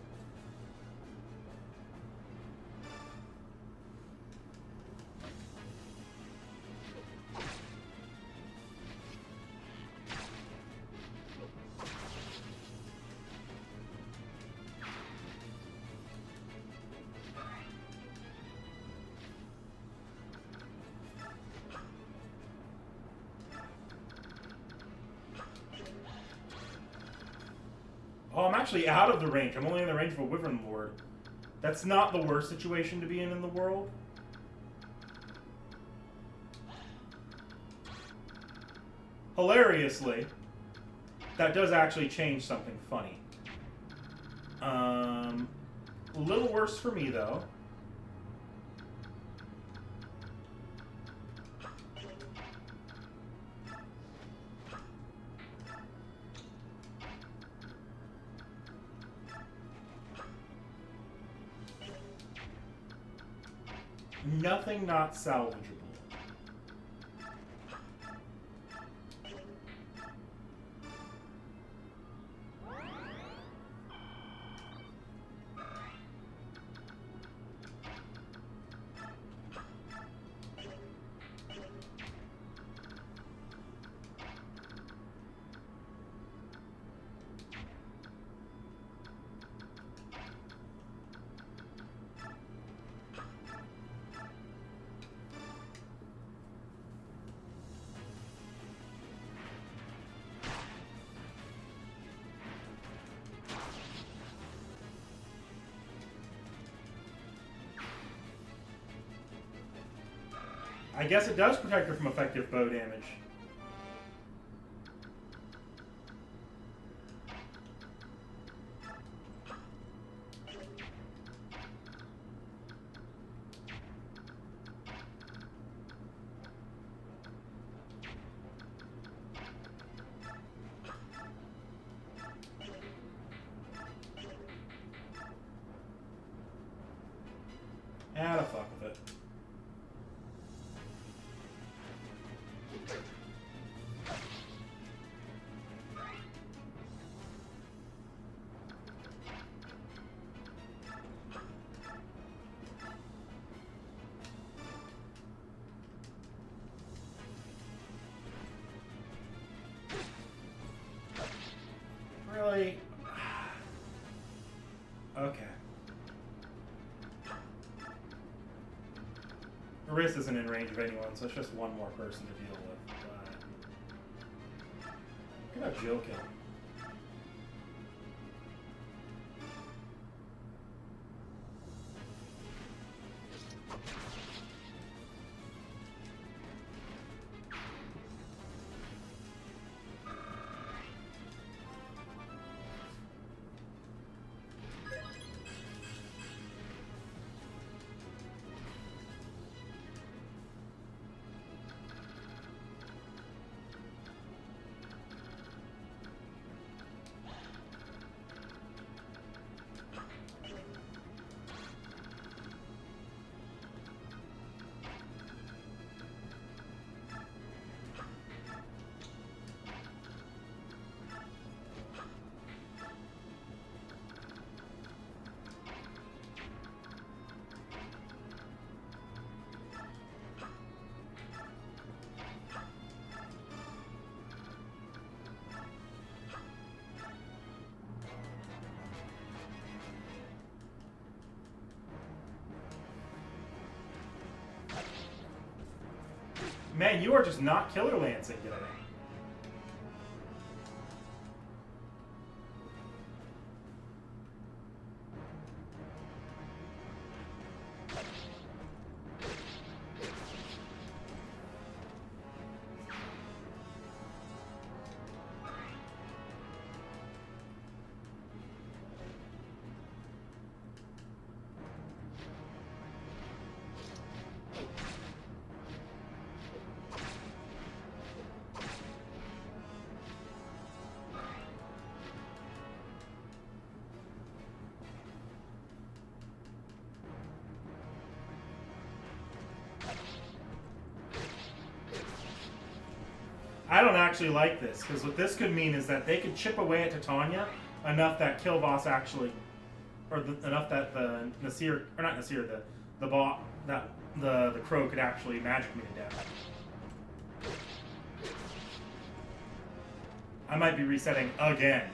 Oh, I'm actually out of the range. I'm only in the range of a Wyvern Lord. That's not the worst situation to be in the world. Hilariously, that does actually change something funny. A little worse for me, though. Nothing not salvageable. I guess it does protect her from effective bow damage. Ah, the fuck with it. Really? Okay. Marissa isn't in range of anyone, so it's just one more person to deal with. Could have Jill kill him. Man, you are just not killer lancing today. I don't actually like this, because what this could mean is that they could chip away at Titania enough that Kill Boss actually, enough that the Nasir, or not Nasir, the bot, that the Crow could actually magic me to death. I might be resetting again.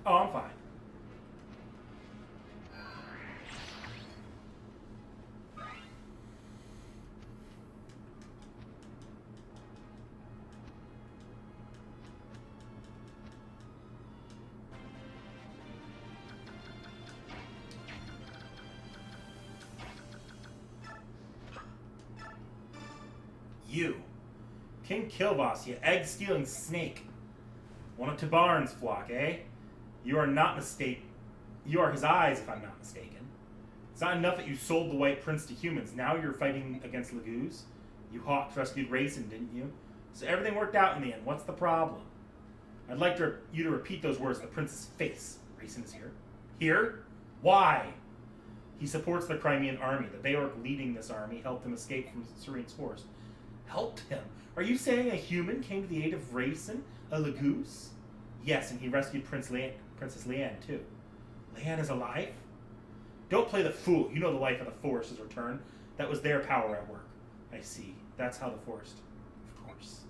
Oh, I'm fine. You. King Kilvas, you egg-stealing snake. One of Tabarn's flock, eh? You are not mistaken. You are his eyes, if I'm not mistaken. It's not enough that you sold the White Prince to humans. Now you're fighting against Laguz. You hawks rescued Racin, didn't you? So everything worked out in the end. What's the problem? I'd like you to repeat those words in the prince's face. Racin is here. Here? Why? He supports the Crimean army. The Beorc leading this army helped him escape from Serene's force. Helped him? Are you saying a human came to the aid of Racin, a Laguz? Yes, and he rescued Princess Leanne, too. Leanne is alive? Don't play the fool. You know the life of the Forest has returned. That was their power at work. I see. That's how the Forest... Of course.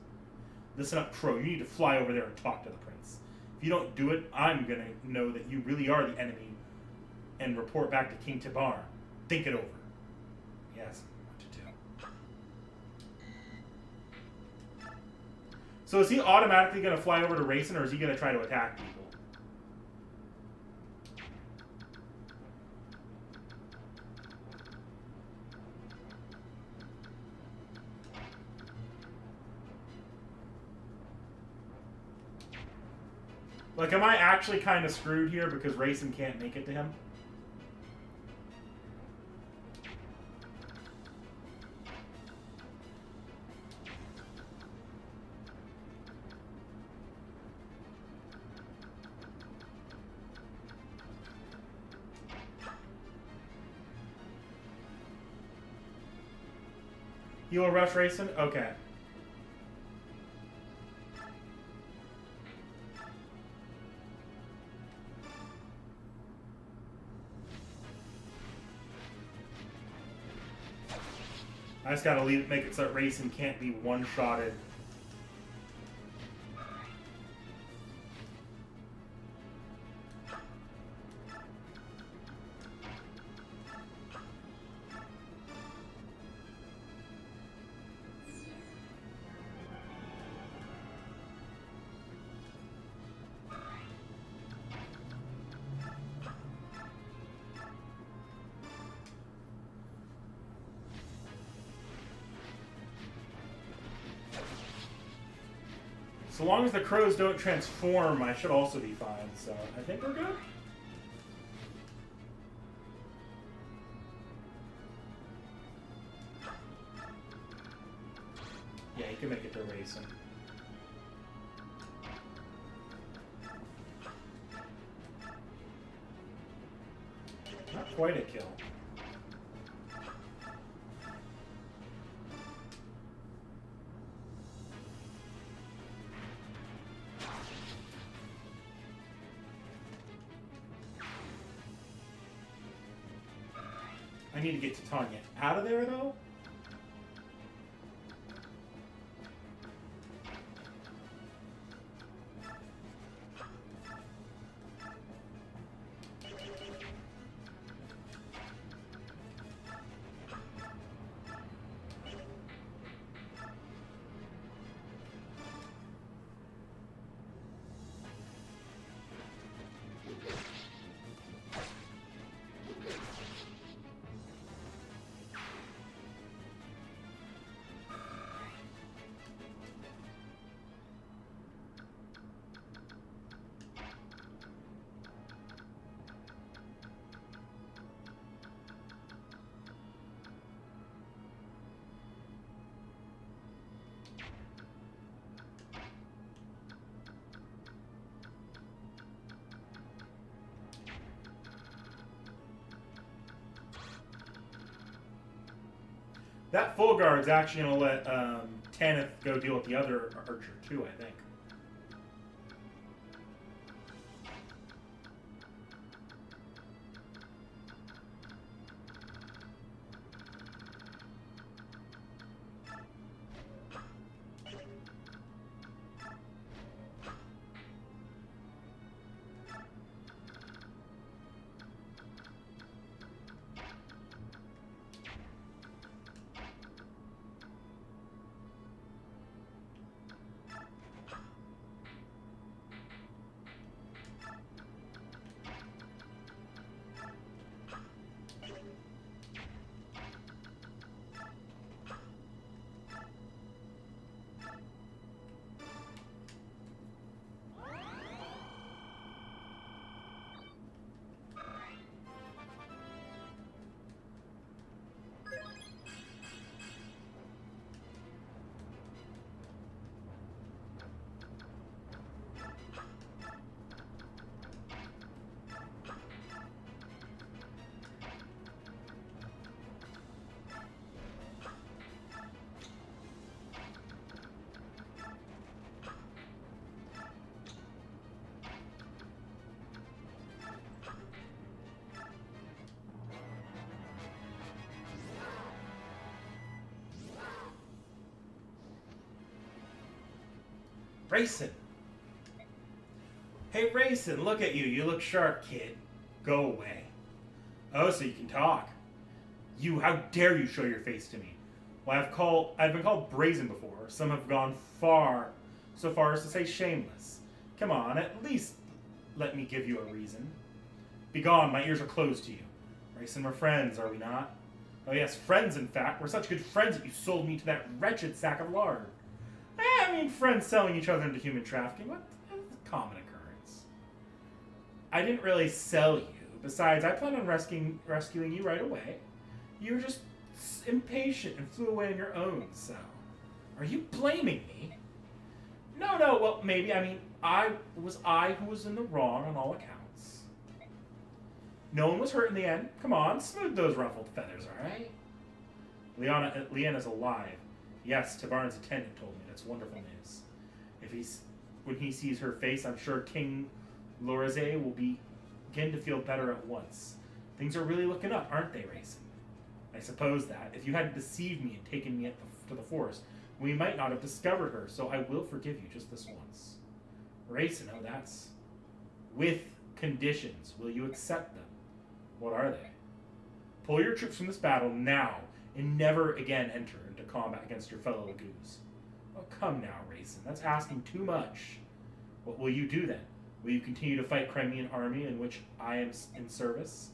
Listen up, Crow. You need to fly over there and talk to the prince. If you don't do it, I'm going to know that you really are the enemy and report back to King Tabarn. Think it over. Yes, what to do. So is he automatically going to fly over to Racin, or is he going to try to attack people? Like, am I actually kind of screwed here because Racin can't make it to him? You will rush Racin? Okay. I just gotta make it so that Racin can't be one-shotted. So long as the crows don't transform, I should also be fine. So I think we're good. Yeah, you can make it to Racin. Not quite a kill. I need to get Titania out of there, though. That full guard's actually going to let Tanith go deal with the other archer, too, I think. Rayson! Hey, Rayson, look at you. You look sharp, kid. Go away. Oh, so you can talk. You, how dare you show your face to me? Well, I've been called brazen before. Some have gone so far as to say shameless. Come on, at least let me give you a reason. Begone, my ears are closed to you. Rayson, we're friends, are we not? Oh yes, friends in fact. We're such good friends that you sold me to that wretched sack of lard. I mean, friends selling each other into human trafficking. What? That's a common occurrence. I didn't really sell you. Besides, I plan on rescuing you right away. You were just impatient and flew away on your own, so... Are you blaming me? No, well, maybe. I mean, I who was in the wrong on all accounts. No one was hurt in the end. Come on, smooth those ruffled feathers, alright? Leanna's alive. Yes, Tabarn's attendant told me. That's wonderful news. When he sees her face, I'm sure King Lorazé will begin to feel better at once. Things are really looking up, aren't they, Rayson? I suppose that. If you hadn't deceived me and taken me to the forest, we might not have discovered her, so I will forgive you just this once. Rayson, oh, that's... With conditions. Will you accept them? What are they? Pull your troops from this battle now, and never again enter into combat against your fellow Lagoos. Oh, come now, Rayson. That's asking too much. What will you do then? Will you continue to fight Crimean army in which I am in service?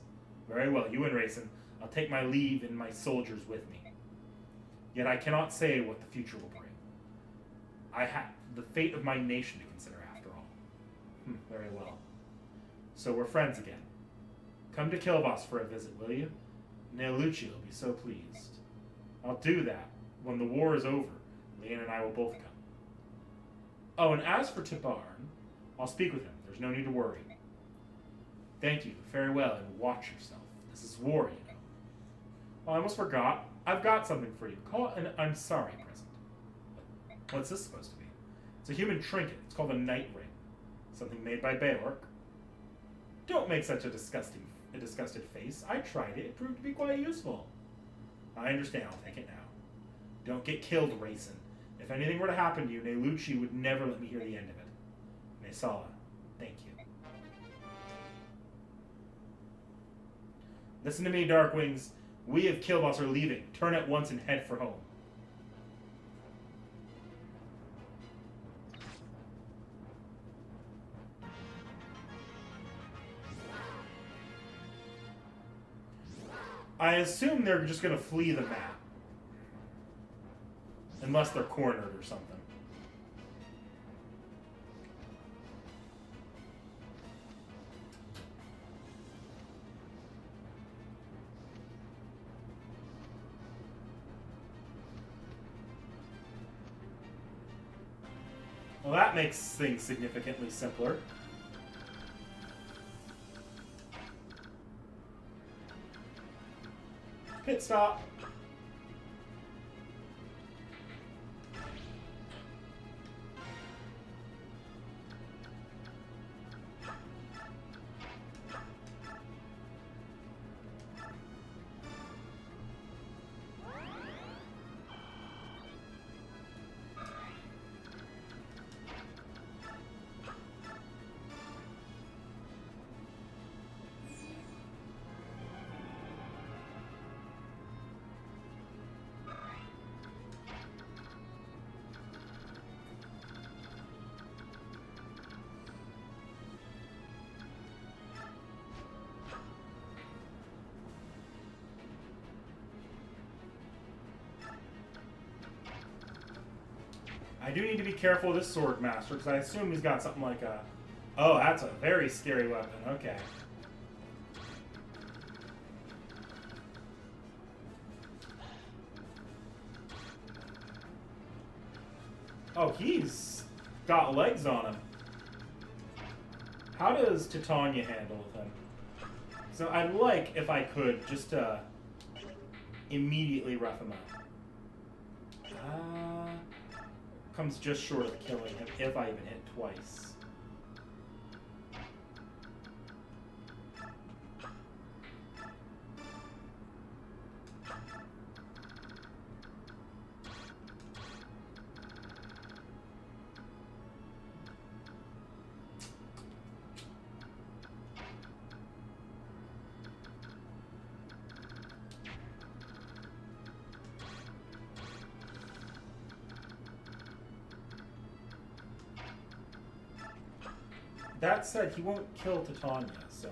Very well, you and Rayson. I'll take my leave and my soldiers with me. Yet I cannot say what the future will bring. I have the fate of my nation to consider, after all. Very well. So we're friends again. Come to Kilvas for a visit, will you? Neolucci will be so pleased. I'll do that. When the war is over, Leanne and I will both come. Oh, and as for Tabarn, I'll speak with him. There's no need to worry. Thank you. Farewell, and watch yourself. This is war, you know. Oh, I almost forgot. I've got something for you. Call it an I'm sorry present. What's this supposed to be? It's a human trinket. It's called a night ring. Something made by Beork. Don't make such a disgusted face. I tried it. It proved to be quite useful. I understand. I'll take it now. Don't get killed, Rayson. If anything were to happen to you, Neolucci would never let me hear the end of it. Nesala, thank you. Listen to me, Darkwings. We of Kilvas are leaving. Turn at once and head for home. I assume they're just going to flee the map. Unless they're cornered or something. Well, that makes things significantly simpler. Pit stop. I do need to be careful of this sword master, because I assume he's got something like a... Oh, that's a very scary weapon. Okay. Oh, he's got legs on him. How does Titania handle with him? So I'd like, if I could, just immediately rough him up. Comes just short of killing him if I even hit twice. That said, he won't kill Titania, so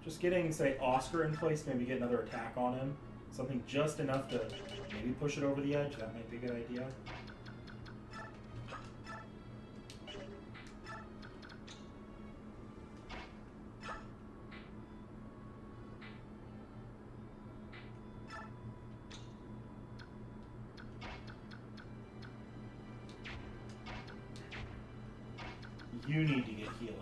just getting, say, Oscar in place, maybe get another attack on him. Something just enough to maybe push it over the edge. That might be a good idea. You need to get healing.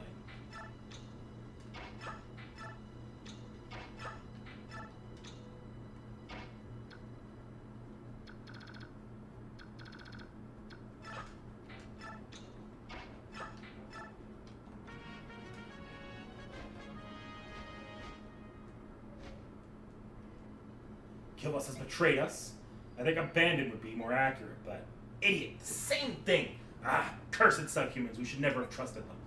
Killus has betrayed us. I think abandoned would be more accurate, but idiot, same thing. Ah, cursed subhumans. We should never have trusted them.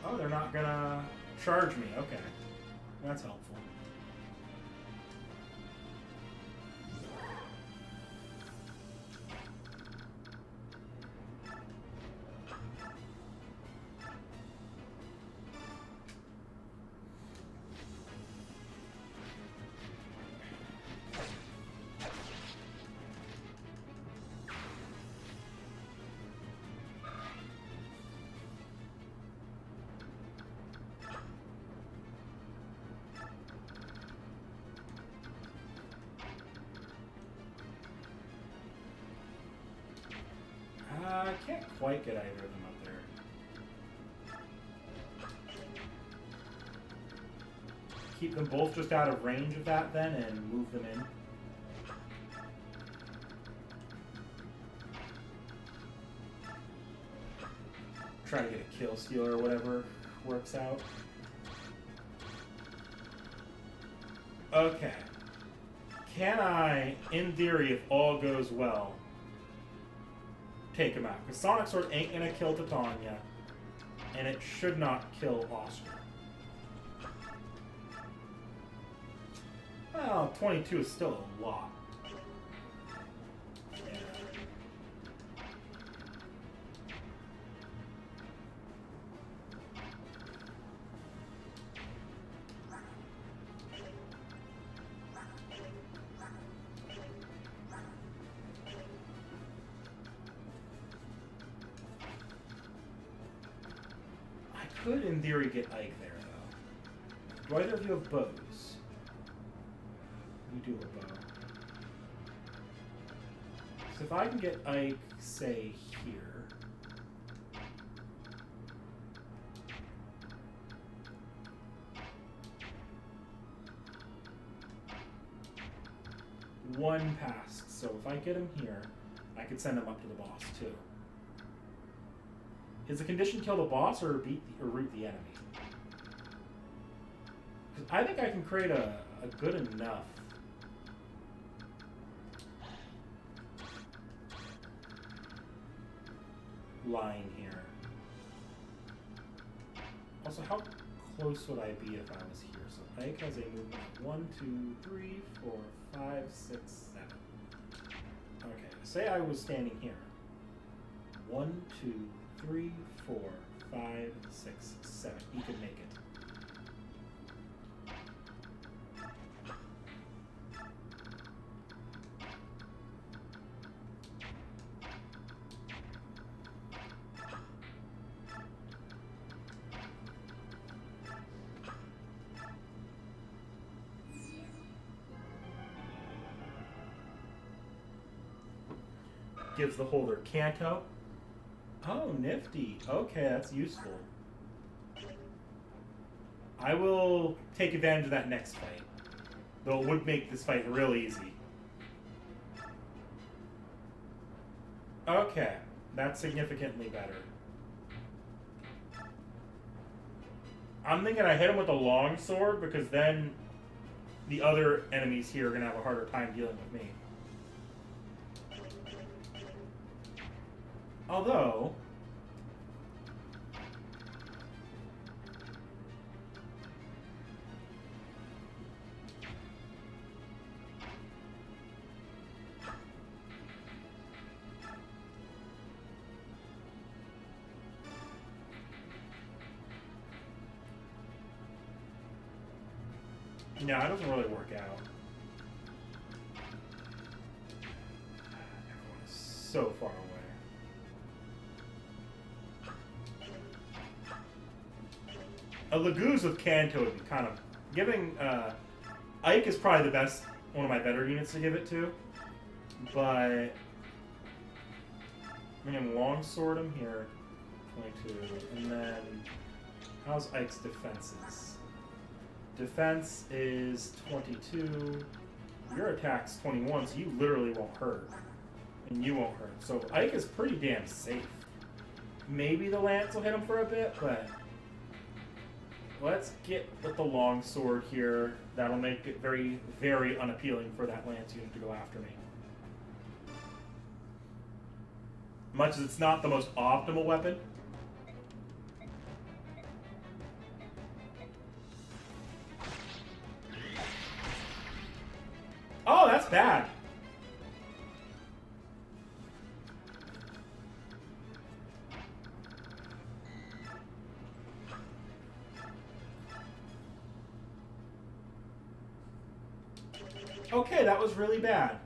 Oh, they're not gonna charge me. Okay, that's helpful. I can't quite get either of them up there. Keep them both just out of range of that then and move them in. Try to get a kill steal or whatever works out. Okay. Can I, in theory, if all goes well, take him out? Because Sonic Sword ain't gonna kill Titania, and it should not kill Oscar. Well, 22 is still a lot. Yeah. I could, in theory, get Ike there, though. Do either of you have bows? You do have a bow. So if I can get Ike, say, here. One passed, so if I get him here, I could send him up to the boss, too. Is the condition kill the boss or root the enemy? Because I think I can create a good enough line here. Also, how close would I be if I was here? So Ike has a movement of 1, 2, 3, 4, 5, 6, 7. Okay, say I was standing here. 1, 2, 3, 4, 5, 6, 7. He could make it. Gives the holder Canto. Oh, nifty. Okay, that's useful. I will take advantage of that next fight. Though it would make this fight real easy. Okay, that's significantly better. I'm thinking I hit him with a long sword because then the other enemies here are going to have a harder time dealing with me. Although, No, it doesn't really work out. Everyone is so far away. A Laguz with Kanto would be kind of... Giving... Ike is probably the best, one of my better units to give it to. But... I'm going to longsword him here. 22. And then... How's Ike's defenses? Defense is 22. Your attack's 21, so you literally won't hurt. And you won't hurt. So Ike is pretty damn safe. Maybe the lance will hit him for a bit, but... Let's get with the longsword here. That'll make it very, very unappealing for that lance unit to go after me. Much as it's not the most optimal weapon. Oh, that's bad. Okay, that was really bad.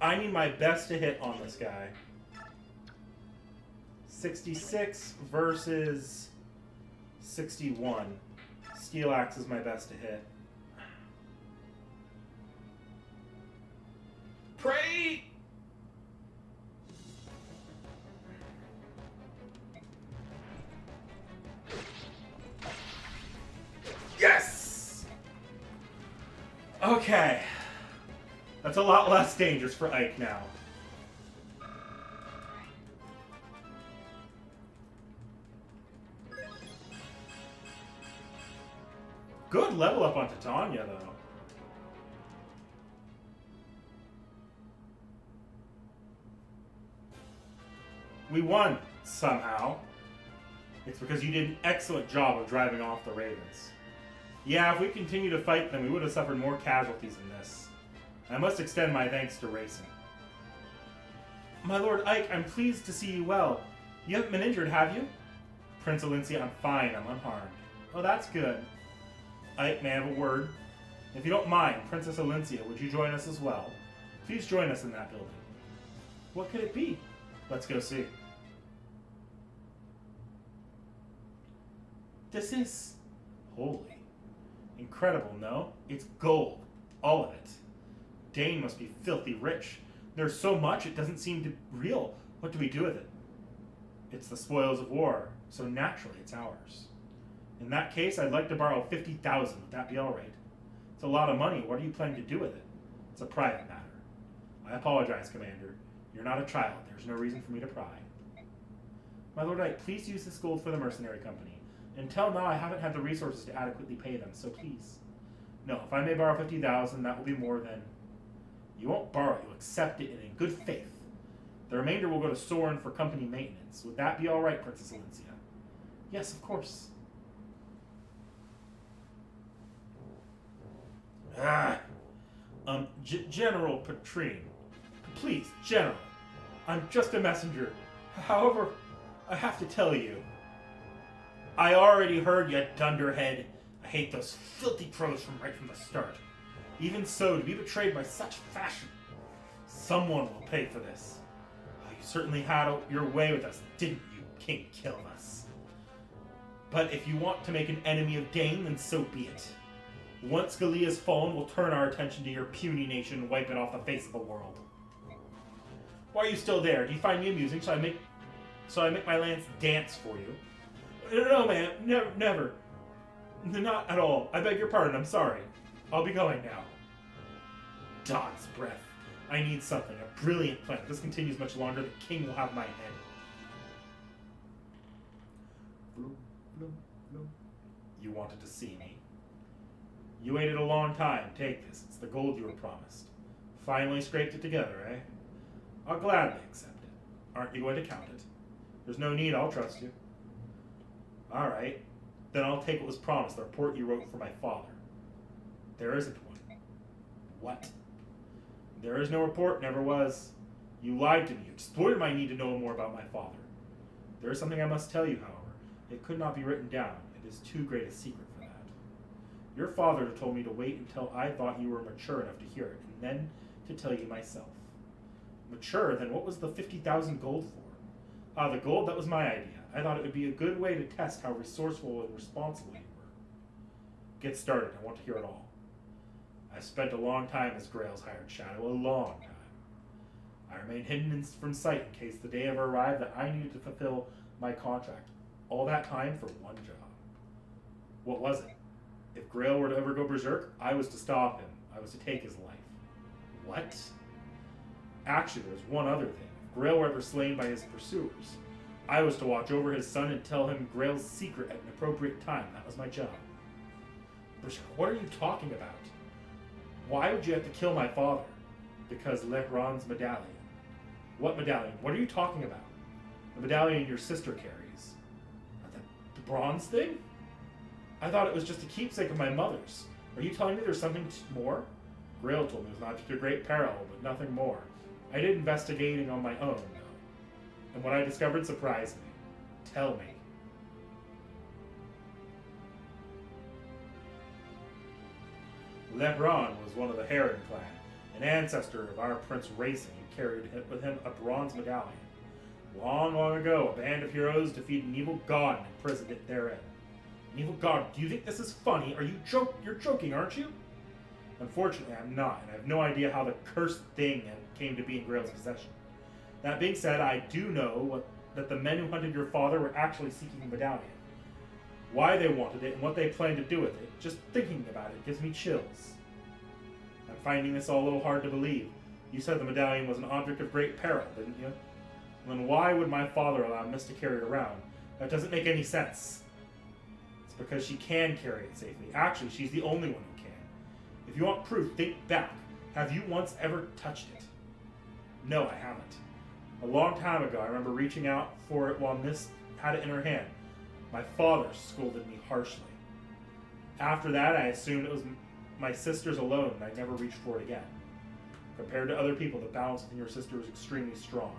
I need my best to hit on this guy. 66 versus 61. Steel Axe is my best to hit. Pray! Yes! Okay. That's a lot less dangerous for Ike now. Good level up on Titania, though. We won, somehow. It's because you did an excellent job of driving off the Ravens. Yeah, if we continue to fight them, we would have suffered more casualties than this. I must extend my thanks to Racing. My Lord Ike, I'm pleased to see you well. You haven't been injured, have you? Prince Alencia, I'm fine. I'm unharmed. Oh, that's good. Ike, may I have a word? If you don't mind, Princess Alencia, would you join us as well? Please join us in that building. What could it be? Let's go see. This is... holy. Incredible, no? It's gold. All of it. Dane must be filthy rich. There's so much, it doesn't seem to real. What do we do with it? It's the spoils of war, so naturally it's ours. In that case, I'd like to borrow 50,000. Would that be all right? It's a lot of money. What are you planning to do with it? It's a private matter. I apologize, Commander. You're not a child. There's no reason for me to pry. My Lord Ike, please use this gold for the mercenary company. Until now, I haven't had the resources to adequately pay them, so please. No, if I may borrow 50,000, that will be more than... You won't borrow, you'll accept it and in good faith. The remainder will go to Soren for company maintenance. Would that be all right, Princess Alencia? Yes, of course. General Petrine. Please, General. I'm just a messenger. However, I have to tell you. I already heard you, dunderhead. I hate those filthy crows right from the start. Even so, to be betrayed by such fashion, someone will pay for this. Oh, you certainly had your way with us, didn't you, King Kilvas? But if you want to make an enemy of Dane, then so be it. Once Galia's fallen, we'll turn our attention to your puny nation and wipe it off the face of the world. Why are you still there? Do you find me amusing? Shall I make my lance dance for you? No, man, never. Not at all. I beg your pardon, I'm sorry. I'll be going now. Dog's breath. I need something. A brilliant plan. If this continues much longer, the king will have my head. You wanted to see me? You waited a long time. Take this. It's the gold you were promised. Finally scraped it together, eh? I'll gladly accept it. Aren't you going to count it? There's no need, I'll trust you. All right. Then I'll take what was promised, the report you wrote for my father. There isn't one. What? There is no report, never was. You lied to me. You exploited my need to know more about my father. There is something I must tell you, however. It could not be written down. It is too great a secret for that. Your father told me to wait until I thought you were mature enough to hear it, and then to tell you myself. Mature? Then what was the 50,000 gold for? The gold, that was my idea. I thought it would be a good way to test how resourceful and responsible you were. Get started. I want to hear it all. I spent a long time as Grail's hired shadow. A long time. I remained hidden from sight in case the day ever arrived that I needed to fulfill my contract. All that time for one job. What was it? If Grail were to ever go berserk, I was to stop him. I was to take his life. What? Actually, there's one other thing. If Grail were ever slain by his pursuers, I was to watch over his son and tell him Grail's secret at an appropriate time. That was my job. Berserk, what are you talking about? Why would you have to kill my father? Because Lehron's medallion. What medallion? What are you talking about? The medallion your sister carries. The bronze thing? I thought it was just a keepsake of my mother's. Are you telling me there's something more? Grail told me it was not just a great peril, but nothing more. I did investigating on my own, though. And what I discovered surprised me. Tell me. Lehron was one of the Heron clan, an ancestor of our Prince Racing, who carried with him a bronze medallion. Long, long ago, a band of heroes defeated an evil god and imprisoned it therein. An evil god? Do you think this is funny? You're joking, aren't you? Unfortunately, I'm not, and I have no idea how the cursed thing came to be in Grail's possession. That being said, I do know that the men who hunted your father were actually seeking the medallion. Why they wanted it and what they planned to do with it, just thinking about it gives me chills. I'm finding this all a little hard to believe. You said the medallion was an object of great peril, didn't you? Then why would my father allow Miss to carry it around? That doesn't make any sense. It's because she can carry it safely. Actually, she's the only one who can. If you want proof, think back. Have you once ever touched it? No, I haven't. A long time ago, I remember reaching out for it while Miss had it in her hand. My father scolded me harshly. After that, I assumed it was my sister's alone, and I never reached for it again. Compared to other people, the balance within your sister was extremely strong.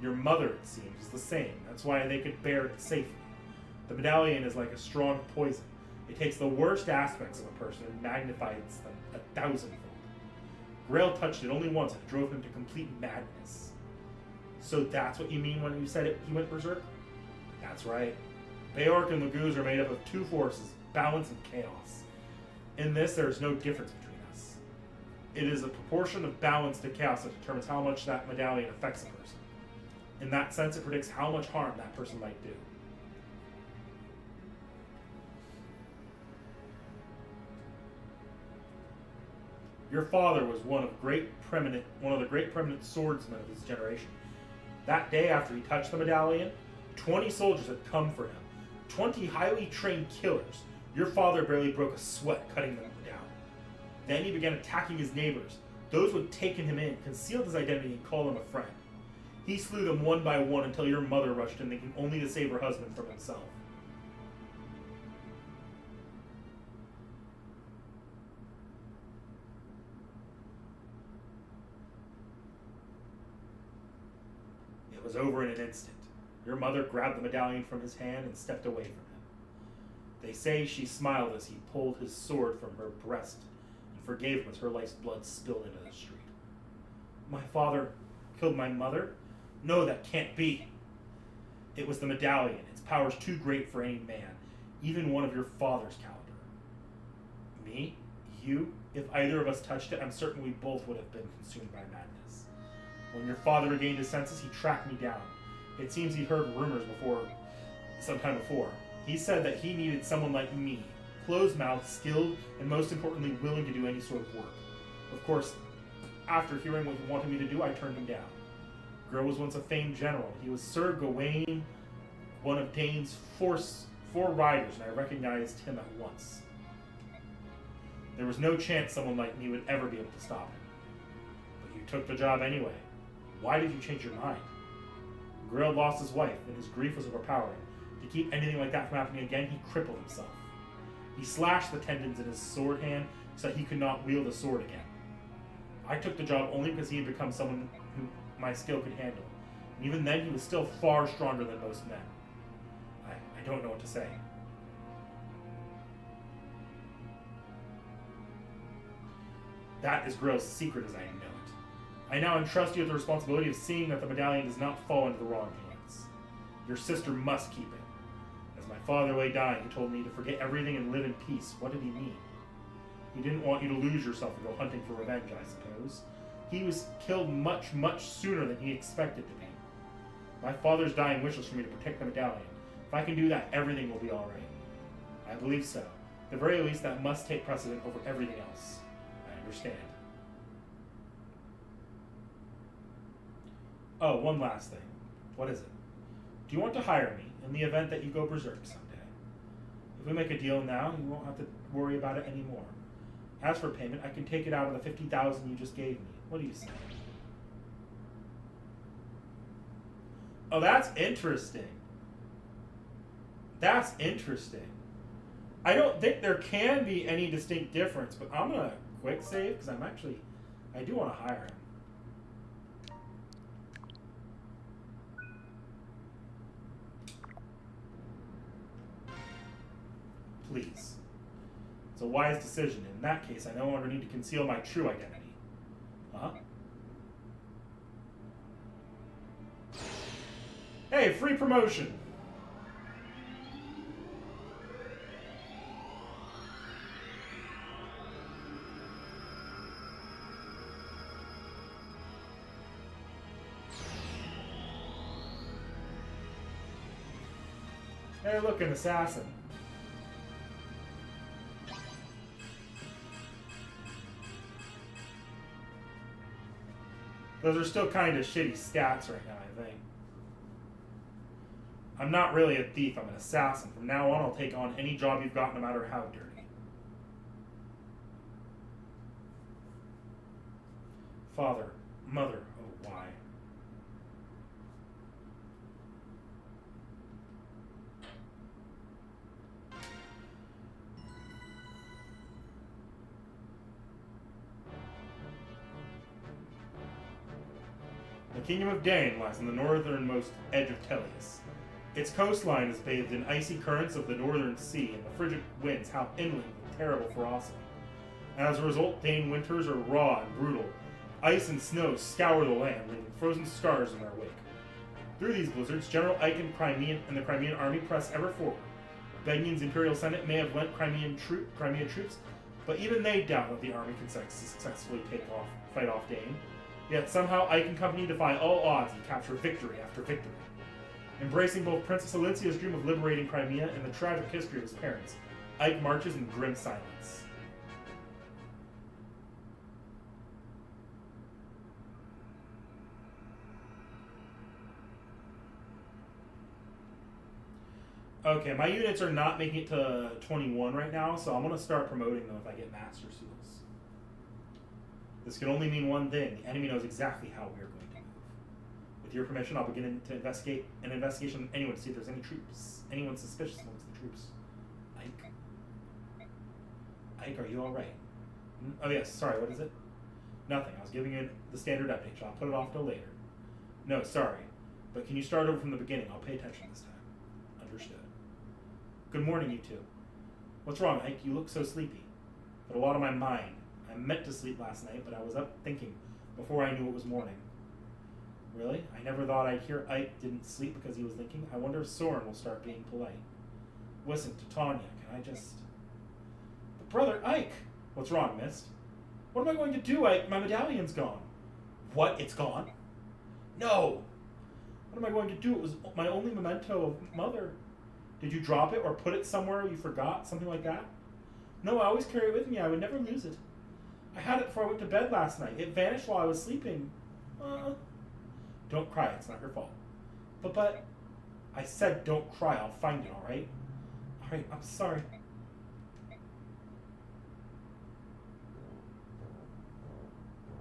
Your mother, it seems, is the same. That's why they could bear it safely. The medallion is like a strong poison. It takes the worst aspects of a person and magnifies them 1,000-fold. Grail touched it only once and it drove him to complete madness. So that's what you mean when you said he went berserk? That's right. Beork and Laguz are made up of two forces, balance and chaos. In this, there is no difference between us. It is a proportion of balance to chaos that determines how much that medallion affects a person. In that sense, it predicts how much harm that person might do. Your father was one of the great preeminent swordsmen of his generation. That day after he touched the medallion, 20 soldiers had come for him. 20 highly trained killers. Your father barely broke a sweat cutting them down. Then he began attacking his neighbors, those who had taken him in, concealed his identity, and called him a friend. He slew them one by one until your mother rushed in, thinking only to save her husband from himself. It was over in an instant. Your mother grabbed the medallion from his hand and stepped away from him. They say she smiled as he pulled his sword from her breast and forgave him as her life's blood spilled into the street. My father killed my mother? No, that can't be. It was the medallion. Its power's too great for any man, even one of your father's caliber. Me? You? If either of us touched it, I'm certain we both would have been consumed by madness. When your father regained his senses, he tracked me down. It seems he'd heard rumors sometime before. He said that he needed someone like me, closed-mouthed, skilled, and most importantly, willing to do any sort of work. Of course, after hearing what he wanted me to do, I turned him down. Grail was once a famed general. He was Sir Gawain, one of Dane's four riders, and I recognized him at once. There was no chance someone like me would ever be able to stop him. But you took the job anyway. Why did you change your mind? Grill lost his wife, and his grief was overpowering. To keep anything like that from happening again, he crippled himself. He slashed the tendons in his sword hand so that he could not wield a sword again. I took the job only because he had become someone who my skill could handle. And even then, he was still far stronger than most men. I don't know what to say. That is Grill's secret as I know it. I now entrust you with the responsibility of seeing that the medallion does not fall into the wrong hands. Your sister must keep it. As my father lay dying, he told me to forget everything and live in peace. What did he mean? He didn't want you to lose yourself and go hunting for revenge, I suppose. He was killed much, much sooner than he expected to be. My father's dying wish was for me to protect the medallion. If I can do that, everything will be alright. I believe so. At the very least, that must take precedent over everything else. I understand. Oh, one last thing. What is it? Do you want to hire me in the event that you go berserk someday? If we make a deal now, you won't have to worry about it anymore. As for payment, I can take it out of the 50,000 you just gave me. What do you say? Oh, that's interesting. That's interesting. I don't think there can be any distinct difference, but I'm going to quick save because I do want to hire him. Please. It's a wise decision. In that case, I no longer need to conceal my true identity. Huh? Hey, free promotion! Hey, look, an assassin. Those are still kind of shitty stats right now, I think. I'm not really a thief, I'm an assassin. From now on, I'll take on any job you've got, no matter how dirty. Father, mother, oh why? The Kingdom of Dane lies on the northernmost edge of T.H.E. Its coastline is bathed in icy currents of the northern sea, and the frigid winds howl inland with terrible ferocity. As a result, Dane winters are raw and brutal. Ice and snow scour the land, leaving frozen scars in their wake. Through these blizzards, General Ike and the Crimean army press ever forward. Benion's Imperial Senate may have lent Crimean troops, but even they doubt that the army can successfully fight off Dane. Yet somehow Ike and company defy all odds and capture victory after victory. Embracing both Princess Alincia's dream of liberating Crimea and the tragic history of his parents, Ike marches in grim silence. Okay, my units are not making it to 21 right now, so I'm going to start promoting them if I get Master Seals. This can only mean one thing. The enemy knows exactly how we are going to move. With your permission, I'll begin to investigate an investigation on anyone to see if there's any troops. Anyone suspicious amongst the troops. Ike? Ike, are you alright? Oh yes, sorry, what is it? Nothing. I was giving you the standard update, so I'll put it off till later. No, sorry. But can you start over from the beginning? I'll pay attention this time. Understood. Good morning, you two. What's wrong, Ike? You look so sleepy. But a lot on my mind. I meant to sleep last night, but I was up thinking before I knew it was morning. Really? I never thought I'd hear Ike didn't sleep because he was thinking. I wonder if Soren will start being polite. Listen to Tanya, can I just... But brother, Ike! What's wrong, Mist? What am I going to do, Ike? My medallion's gone. What? It's gone? No! What am I going to do? It was my only memento of Mother. Did you drop it or put it somewhere you forgot? Something like that? No, I always carry it with me. I would never lose it. I had it before I went to bed last night. It vanished while I was sleeping. Don't cry. It's not your fault. But, I said don't cry. I'll find it, alright? Alright, I'm sorry.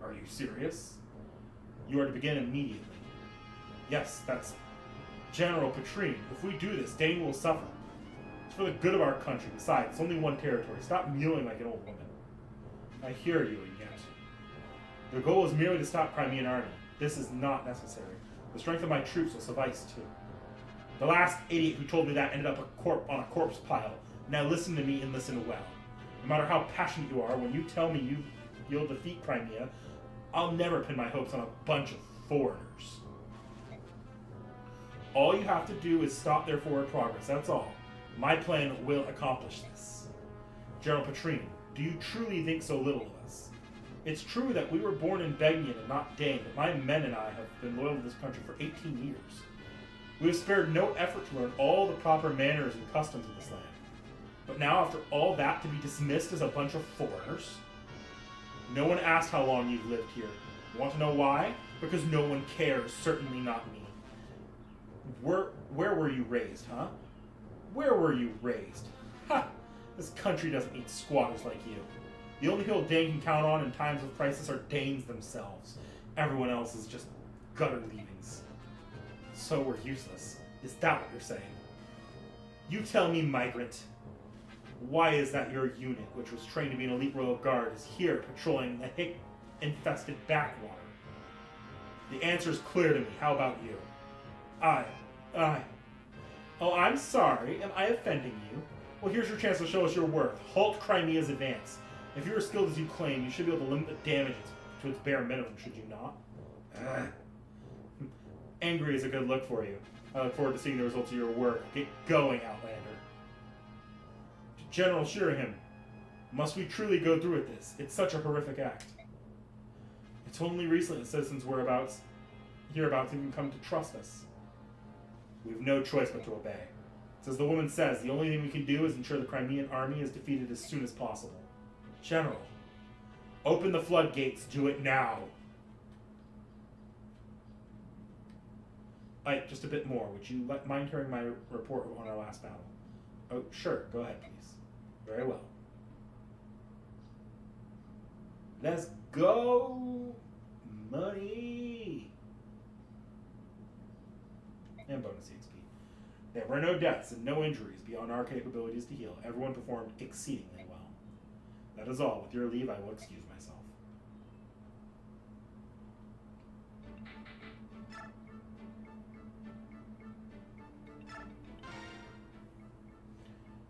Are you serious? You are to begin immediately. Yes, that's General Petrine. If we do this, Dane will suffer. It's for the good of our country. Besides, it's only one territory. Stop mewing like an old woman. I hear you, and yet. The goal is merely to stop Crimean army. This is not necessary. The strength of my troops will suffice, too. The last idiot who told me that ended up on a corpse pile. Now listen to me and listen well. No matter how passionate you are, when you tell me you'll defeat Crimea, I'll never pin my hopes on a bunch of foreigners. All you have to do is stop their forward progress, that's all. My plan will accomplish this. General Petrine, do you truly think so little of us? It's true that we were born in Begnian and not Dane, but my men and I have been loyal to this country for 18 years. We have spared no effort to learn all the proper manners and customs of this land. But now, after all that, to be dismissed as a bunch of foreigners? No one asked how long you've lived here. You want to know why? Because no one cares, certainly not me. Where were you raised, huh? Where were you raised? Ha! This country doesn't need squatters like you. The only people Dane can count on in times of crisis are Danes themselves. Everyone else is just gutter leavings. So we're useless. Is that what you're saying? You tell me, migrant. Why is that your unit, which was trained to be an elite royal guard, is here patrolling the hick-infested backwater? The answer is clear to me. How about you? Oh, I'm sorry. Am I offending you? Well, here's your chance to show us your worth. Halt Crimea's advance. If you're as skilled as you claim, you should be able to limit the damage to its bare minimum, should you not? Angry is a good look for you. I look forward to seeing the results of your work. Get going, Outlander. General Shirahim, must we truly go through with this? It's such a horrific act. It's only recently that citizens hereabouts even come to trust us. We have no choice but to obey. As the woman says, the only thing we can do is ensure the Crimean army is defeated as soon as possible. General, open the floodgates. Do it now. Just a bit more. Would you mind hearing my report on our last battle? Oh, sure. Go ahead, please. Very well. Let's go. Money. And bonus XP. There were no deaths and no injuries beyond our capabilities to heal. Everyone performed exceedingly well. That is all. With your leave, I will excuse myself.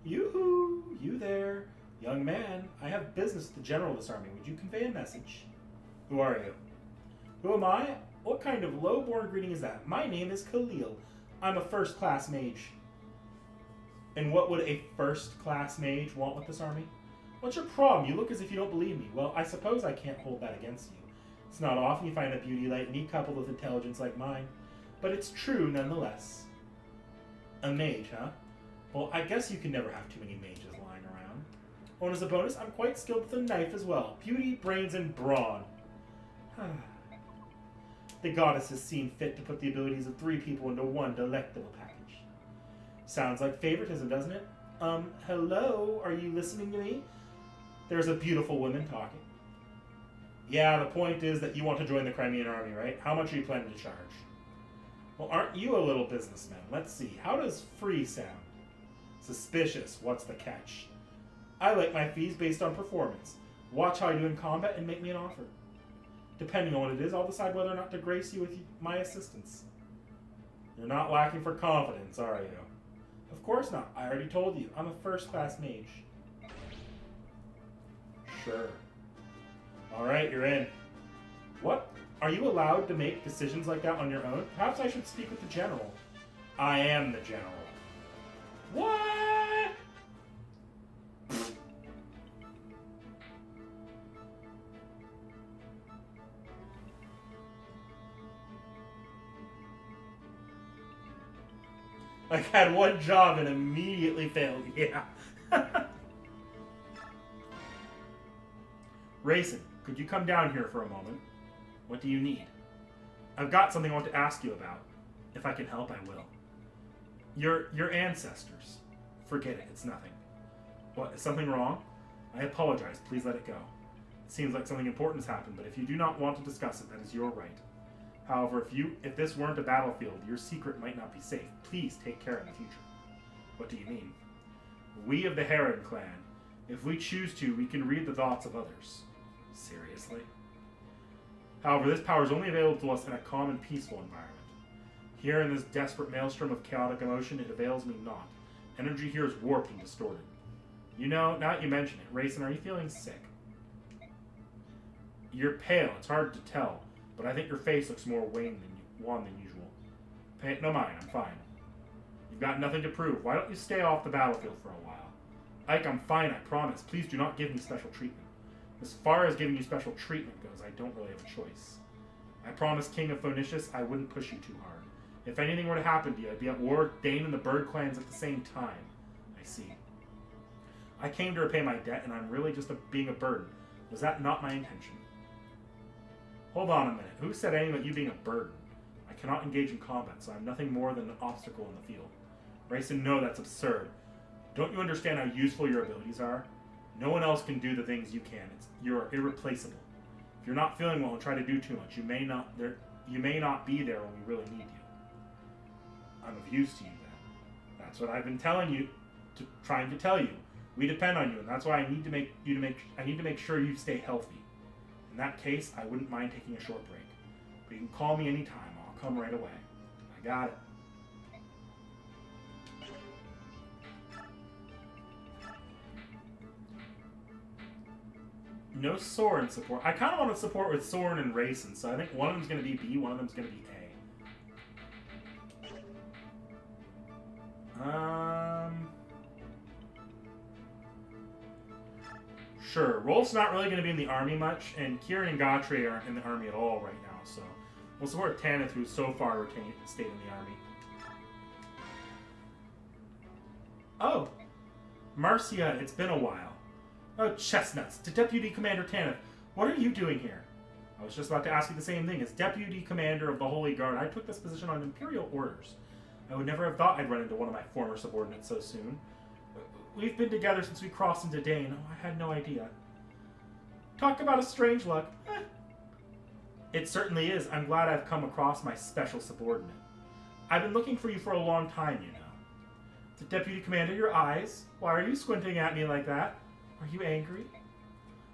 Yoo-hoo! You there? Young man, I have business with the general of this army. Would you convey a message? Who are you? Who am I? What kind of low-born greeting is that? My name is Khalil. I'm a first-class mage. And what would a first-class mage want with this army? What's your problem? You look as if you don't believe me. Well, I suppose I can't hold that against you. It's not often you find a beauty like me coupled with intelligence like mine. But it's true nonetheless. A mage, huh? Well, I guess you can never have too many mages lying around. Oh, and as a bonus, I'm quite skilled with a knife as well. Beauty, brains, and brawn. The goddess has seen fit to put the abilities of 3 people into one delectable package. Sounds like favoritism, doesn't it? Hello? Are you listening to me? There's a beautiful woman talking. Yeah, the point is that you want to join the Crimean army, right? How much are you planning to charge? Well, aren't you a little businessman? Let's see. How does free sound? Suspicious. What's the catch? I like my fees based on performance. Watch how I do in combat and make me an offer. Depending on what it is, I'll decide whether or not to grace you with my assistance. You're not lacking for confidence, are you? Of course not. I already told you. I'm a first-class mage. Sure. Alright, you're in. What? Are you allowed to make decisions like that on your own? Perhaps I should speak with the general. I am the general. What? I had one job and immediately failed. Yeah. Rayson, could you come down here for a moment? What do you need? I've got something I want to ask you about. If I can help, I will. Your ancestors. Forget it. It's nothing. What, is something wrong? I apologize. Please let it go. It seems like something important has happened, but if you do not want to discuss it, that is your right. However, if this weren't a battlefield, your secret might not be safe. Please take care in the future. What do you mean? We of the Heron clan, if we choose to, we can read the thoughts of others. Seriously? However, this power is only available to us in a calm and peaceful environment. Here in this desperate maelstrom of chaotic emotion, it avails me not. Energy here is warped and distorted. You know, now that you mention it, Rayson, are you feeling sick? You're pale, it's hard to tell, but I think your face looks more wan than usual. Pay no mind, I'm fine. You've got nothing to prove. Why don't you stay off the battlefield for a while? Ike, I'm fine, I promise. Please do not give me special treatment. As far as giving you special treatment goes, I don't really have a choice. I promised King of Phoenicius I wouldn't push you too hard. If anything were to happen to you, I'd be at war with Dane and the Bird clans at the same time. I see. I came to repay my debt, and I'm really just being a burden. Was that not my intention? Hold on a minute. Who said anything about you being a burden? I cannot engage in combat, so I'm nothing more than an obstacle in the field. Rayson, no, that's absurd. Don't you understand how useful your abilities are? No one else can do the things you can. You're irreplaceable. If you're not feeling well and try to do too much, you may not be there when we really need you. I'm of use to you then. That's what I've been trying to tell you. We depend on you, and that's why I need to make sure you stay healthy. In that case, I wouldn't mind taking a short break. But you can call me anytime. I'll come right away. I got it. No Soren support. I kind of want to support with Soren and Rayson, so I think one of them's going to be B, one of them's going to be A. Sure. Rolf's not really going to be in the army much, and Kieran and Gauthier aren't in the army at all right now, so we'll support Tanith, who's so far stayed in the army. Oh, Marcia, it's been a while. Oh, chestnuts. To Deputy Commander Tanith, what are you doing here? I was just about to ask you the same thing. As Deputy Commander of the Holy Guard, I took this position on Imperial orders. I would never have thought I'd run into one of my former subordinates so soon. We've been together since we crossed into Dane. Oh, I had no idea. Talk about a strange luck. It certainly is. I'm glad I've come across my special subordinate. I've been looking for you for a long time, you know. The Deputy Commander, your eyes. Why are you squinting at me like that? Are you angry?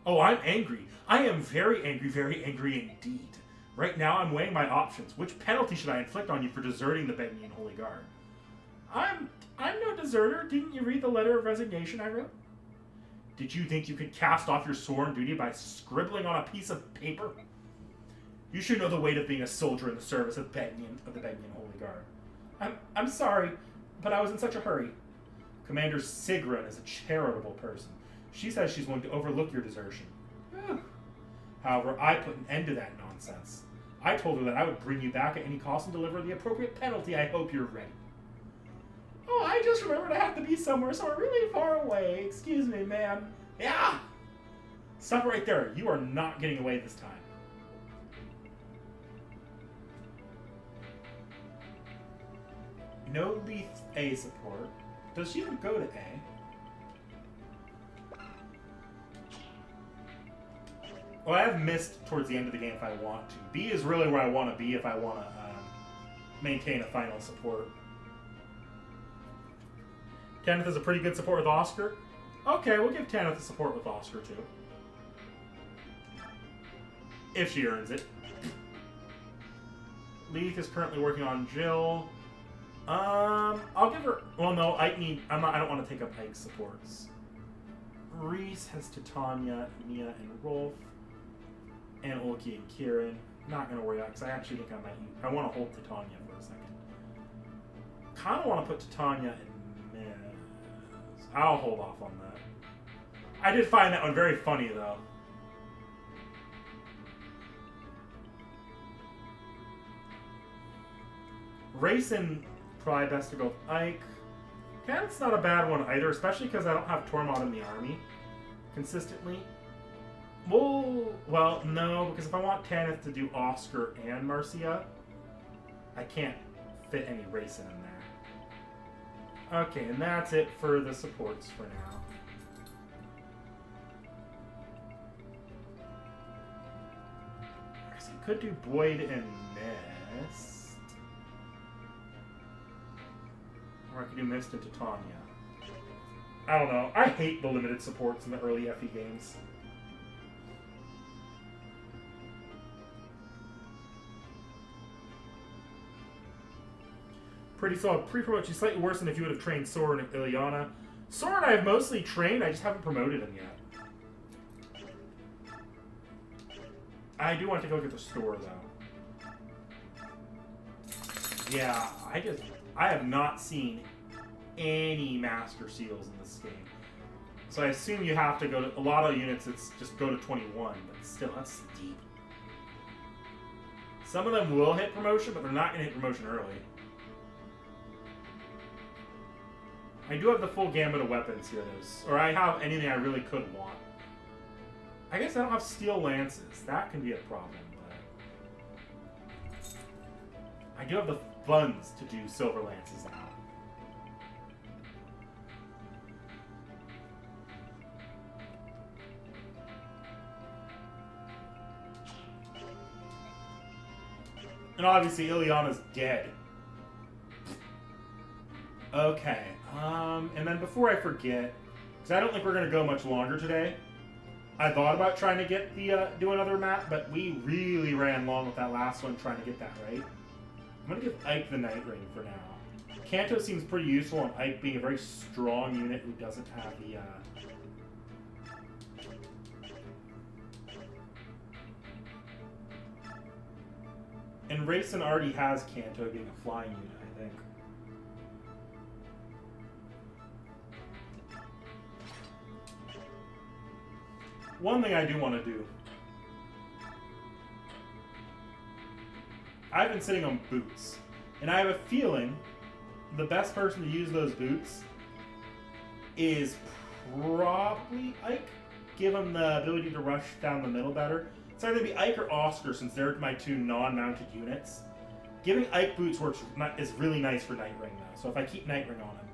Oh, I'm angry. I am very angry indeed. Right now, I'm weighing my options. Which penalty should I inflict on you for deserting the Begnian Holy Guard? I'm no deserter. Didn't you read the letter of resignation I wrote? Did you think you could cast off your sworn duty by scribbling on a piece of paper? You should know the weight of being a soldier in the service of the Begnian Holy Guard. I'm sorry, but I was in such a hurry. Commander Sigrun is a charitable person. She says she's willing to overlook your desertion. However, I put an end to that nonsense. I told her that I would bring you back at any cost and deliver the appropriate penalty. I hope you're ready. Oh, I just remembered I have to be somewhere really far away. Excuse me, ma'am. Yeah! Stop right there. You are not getting away this time. No Leaf A support. Does she even go to A? Well, I have missed towards the end of the game if I want to. B is really where I want to be if I want to maintain a final support. Tanith is a pretty good support with Oscar. Okay, we'll give Tanith a support with Oscar too. If she earns it. Leith is currently working on Jill. I'll give her. Well, no, I don't want to take up Ike's supports. Reese has Titania, Mia, and Rolf, and Ulki and Kieran. Not gonna worry about because I actually think I want to hold Titania for a second. Kind of want to put Titania in Miz. I'll hold off on that. I did find that one very funny though. Rayson, probably best to go with Ike. Tanith's not a bad one either, especially because I don't have Tormod in the army consistently. Well, no, because if I want Tanith to do Oscar and Marcia, I can't fit any Rayson in there. Okay, and that's it for the supports for now. could do Void and Mist. Or I could do Mist and Titania. I don't know. I hate the limited supports in the early FE games. Pretty solid pre-promote. She's slightly worse than if you would have trained Soren and Ileana. Soren I have mostly trained, I just haven't promoted him yet. I do want to take a look at the store, though. Yeah, I have not seen any Master Seals in this game. So I assume you have to go to, a lot of units, it's just go to 21, but still, that's steep. Some of them will hit promotion, but they're not going to hit promotion early. I do have the full gamut of weapons here, or I have anything I really could want. I guess I don't have steel lances. That can be a problem, but I do have the funds to do silver lances now. And obviously, Ileana's dead. Okay. And then before I forget, because I don't think we're going to go much longer today, I thought about trying to get the do another map, but we really ran long with that last one trying to get that right. I'm going to give Ike the Night Ring for now. Kanto seems pretty useful, and Ike being a very strong unit who doesn't have the... And Rayson already has Kanto being a flying unit, I think. One thing I do want to do. I've been sitting on boots, and I have a feeling the best person to use those boots is probably Ike. Give him the ability to rush down the middle better. It's either be Ike or Oscar, since they're my two non-mounted units. Giving Ike boots is really nice for Night Ring, though. So if I keep Night Ring on him,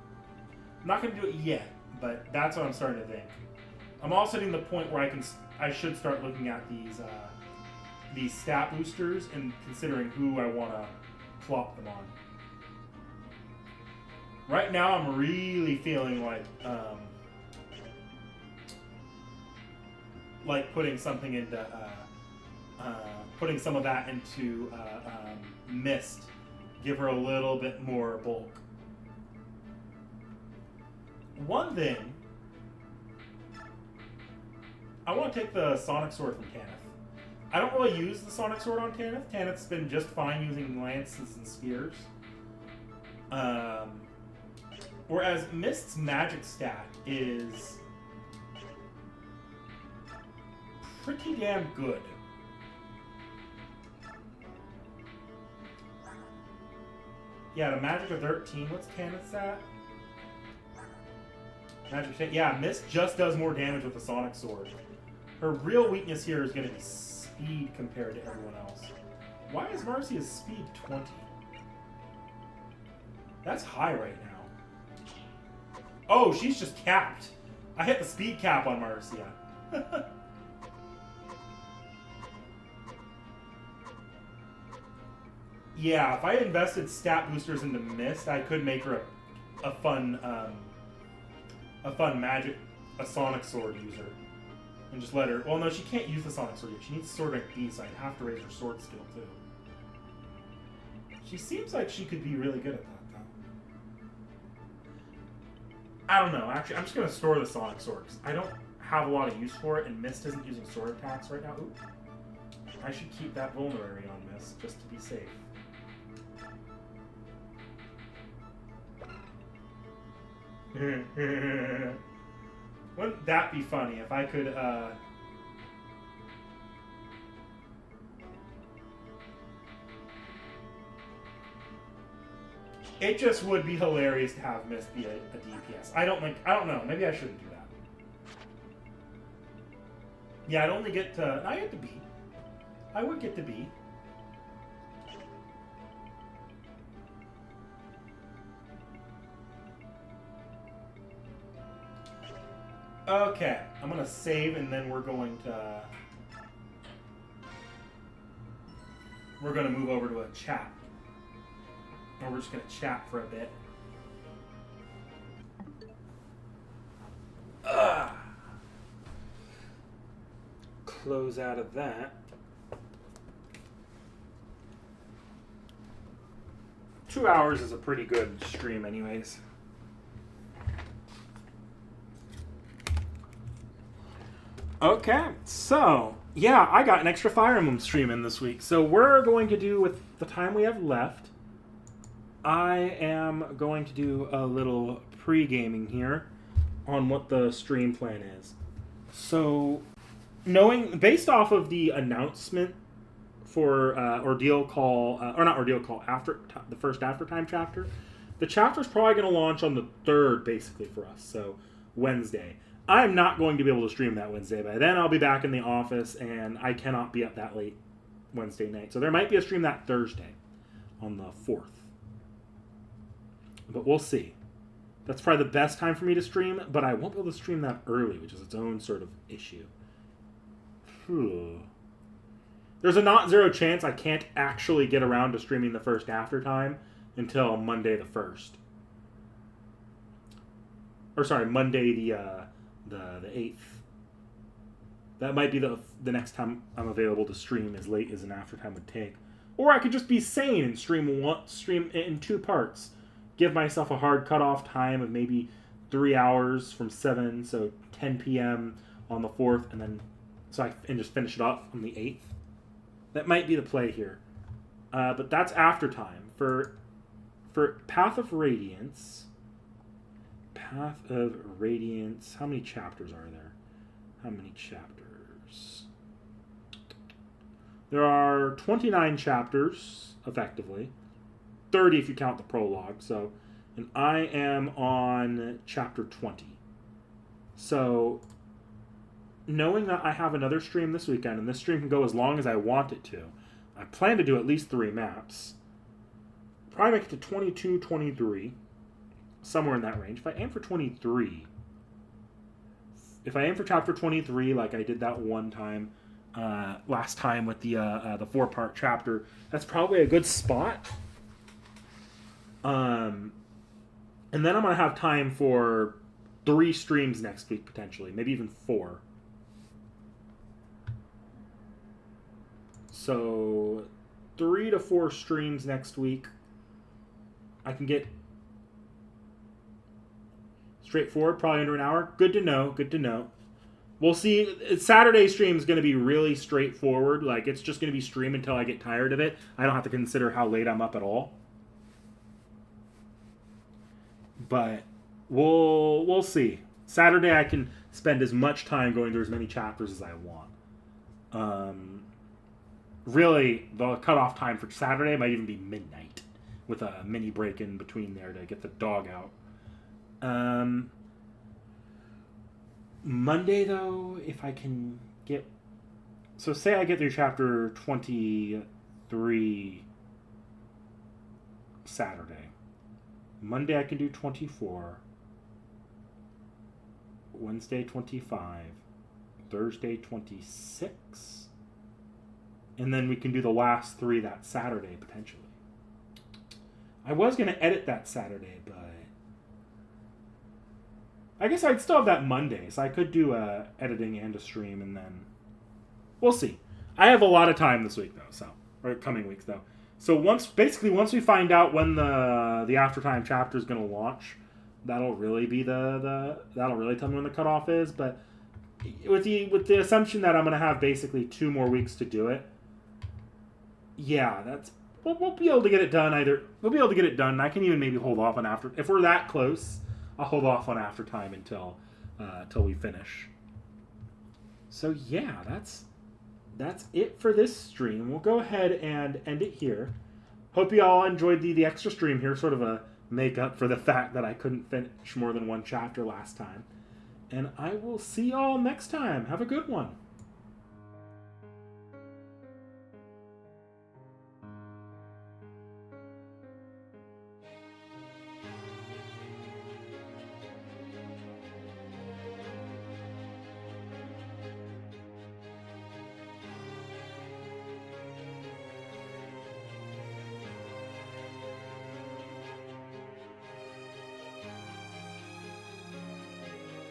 I'm not going to do it yet, but that's what I'm starting to think. I'm also hitting the point where I should start looking at these stat boosters and considering who I want to plop them on. Right now, I'm really feeling like putting something into putting some of that into Mist. Give her a little bit more bulk. One thing. I want to take the Sonic Sword from Tanith. I don't really use the Sonic Sword on Tanith. Tanith's been just fine using lances and spears. Whereas Mist's magic stat is pretty damn good. Yeah, the magic of 13. What's Tanith's stat? Magic stat. Yeah, Mist just does more damage with the Sonic Sword. Her real weakness here is going to be speed compared to everyone else. Why is Marcia's speed 20? That's high right now. Oh, she's just capped. I hit the speed cap on Marcia. Yeah, if I invested stat boosters into Mist, I could make her a fun magic, a Sonic Sword user. And just let her... Well, no, she can't use the Sonic Sword yet. She needs Sword Rank B, so I'd have to raise her sword skill, too. She seems like she could be really good at that, though. I don't know. Actually, I'm just going to store the Sonic Sword, because I don't have a lot of use for it, and Mist isn't using sword attacks right now. Ooh. I should keep that vulnerary on Mist, just to be safe. Wouldn't that be funny if I could, It just would be hilarious to have Mist be a DPS. I don't know. Maybe I shouldn't do that. Yeah, I'd only get to... I get to B. I would get to B. Okay, I'm going to save, and then we're going to... we're going to move over to a chat. Or we're just going to chat for a bit. Close out of that. 2 hours is a pretty good stream anyways. Okay, so, yeah, I got an extra Fire Emblem stream in this week. So we're going to do, with the time we have left, I am going to do a little pre-gaming here on what the stream plan is. So, based off of the announcement for Ordeal Call, or not Ordeal Call, the first Aftertime chapter, the chapter's probably going to launch on the 3rd, basically, for us, so Wednesday. I'm not going to be able to stream that Wednesday. By then, I'll be back in the office, and I cannot be up that late Wednesday night. So there might be a stream that Thursday on the 4th. But we'll see. That's probably the best time for me to stream, but I won't be able to stream that early, which is its own sort of issue. There's a not zero chance I can't actually get around to streaming the first Aftertime until Monday the 1st. Or sorry, Monday the 8th. That might be the next time I'm available to stream, as late as an Aftertime would take. Or I could just be sane and stream in 2 parts. Give myself a hard cutoff time of maybe 3 hours from 7, so 10 p.m. on the 4th, and just finish it off on the 8th. That might be the play here. But that's Aftertime. For Path of Radiance... Path of Radiance. How many chapters are there? How many chapters? There are 29 chapters, effectively. 30 if you count the prologue. So, and I am on chapter 20. So, knowing that I have another stream this weekend, and this stream can go as long as I want it to, I plan to do at least 3 maps. Probably make it to 22, 23. Somewhere in that range. If I aim for 23, if I aim for chapter 23, like I did that one time, last time with the 4-part chapter, that's probably a good spot. And then I'm going to have time for 3 streams next week, potentially. Maybe even 4. So, 3 to 4 streams next week. I can get straightforward, probably under an hour. Good to know, good to know. We'll see. Saturday stream is going to be really straightforward. Like, it's just going to be stream until I get tired of it. I don't have to consider how late I'm up at all. But we'll see. Saturday I can spend as much time going through as many chapters as I want. Really, the cutoff time for Saturday might even be midnight, with a mini break in between there to get the dog out. Monday, though, if I can get... So say I get through chapter 23 Saturday. Monday I can do 24. Wednesday 25. Thursday 26. And then we can do the last 3 that Saturday, potentially. I was going to edit that Saturday, but... I guess I'd still have that Monday, so I could do editing and a stream, and then... We'll see. I have a lot of time this week, though, or coming weeks, though. So once we find out when the Aftertime chapter is going to launch, that'll really be that'll really tell me when the cutoff is. But with the assumption that I'm going to have basically 2 more weeks to do it, yeah, we'll be able to get it done. We'll be able to get it done. And I can even maybe hold off on if we're that close. I'll hold off on Aftertime until we finish. So yeah, that's it for this stream. We'll go ahead and end it here. Hope you all enjoyed the extra stream here, sort of a make up for the fact that I couldn't finish more than 1 chapter last time. And I will see y'all next time. Have a good one.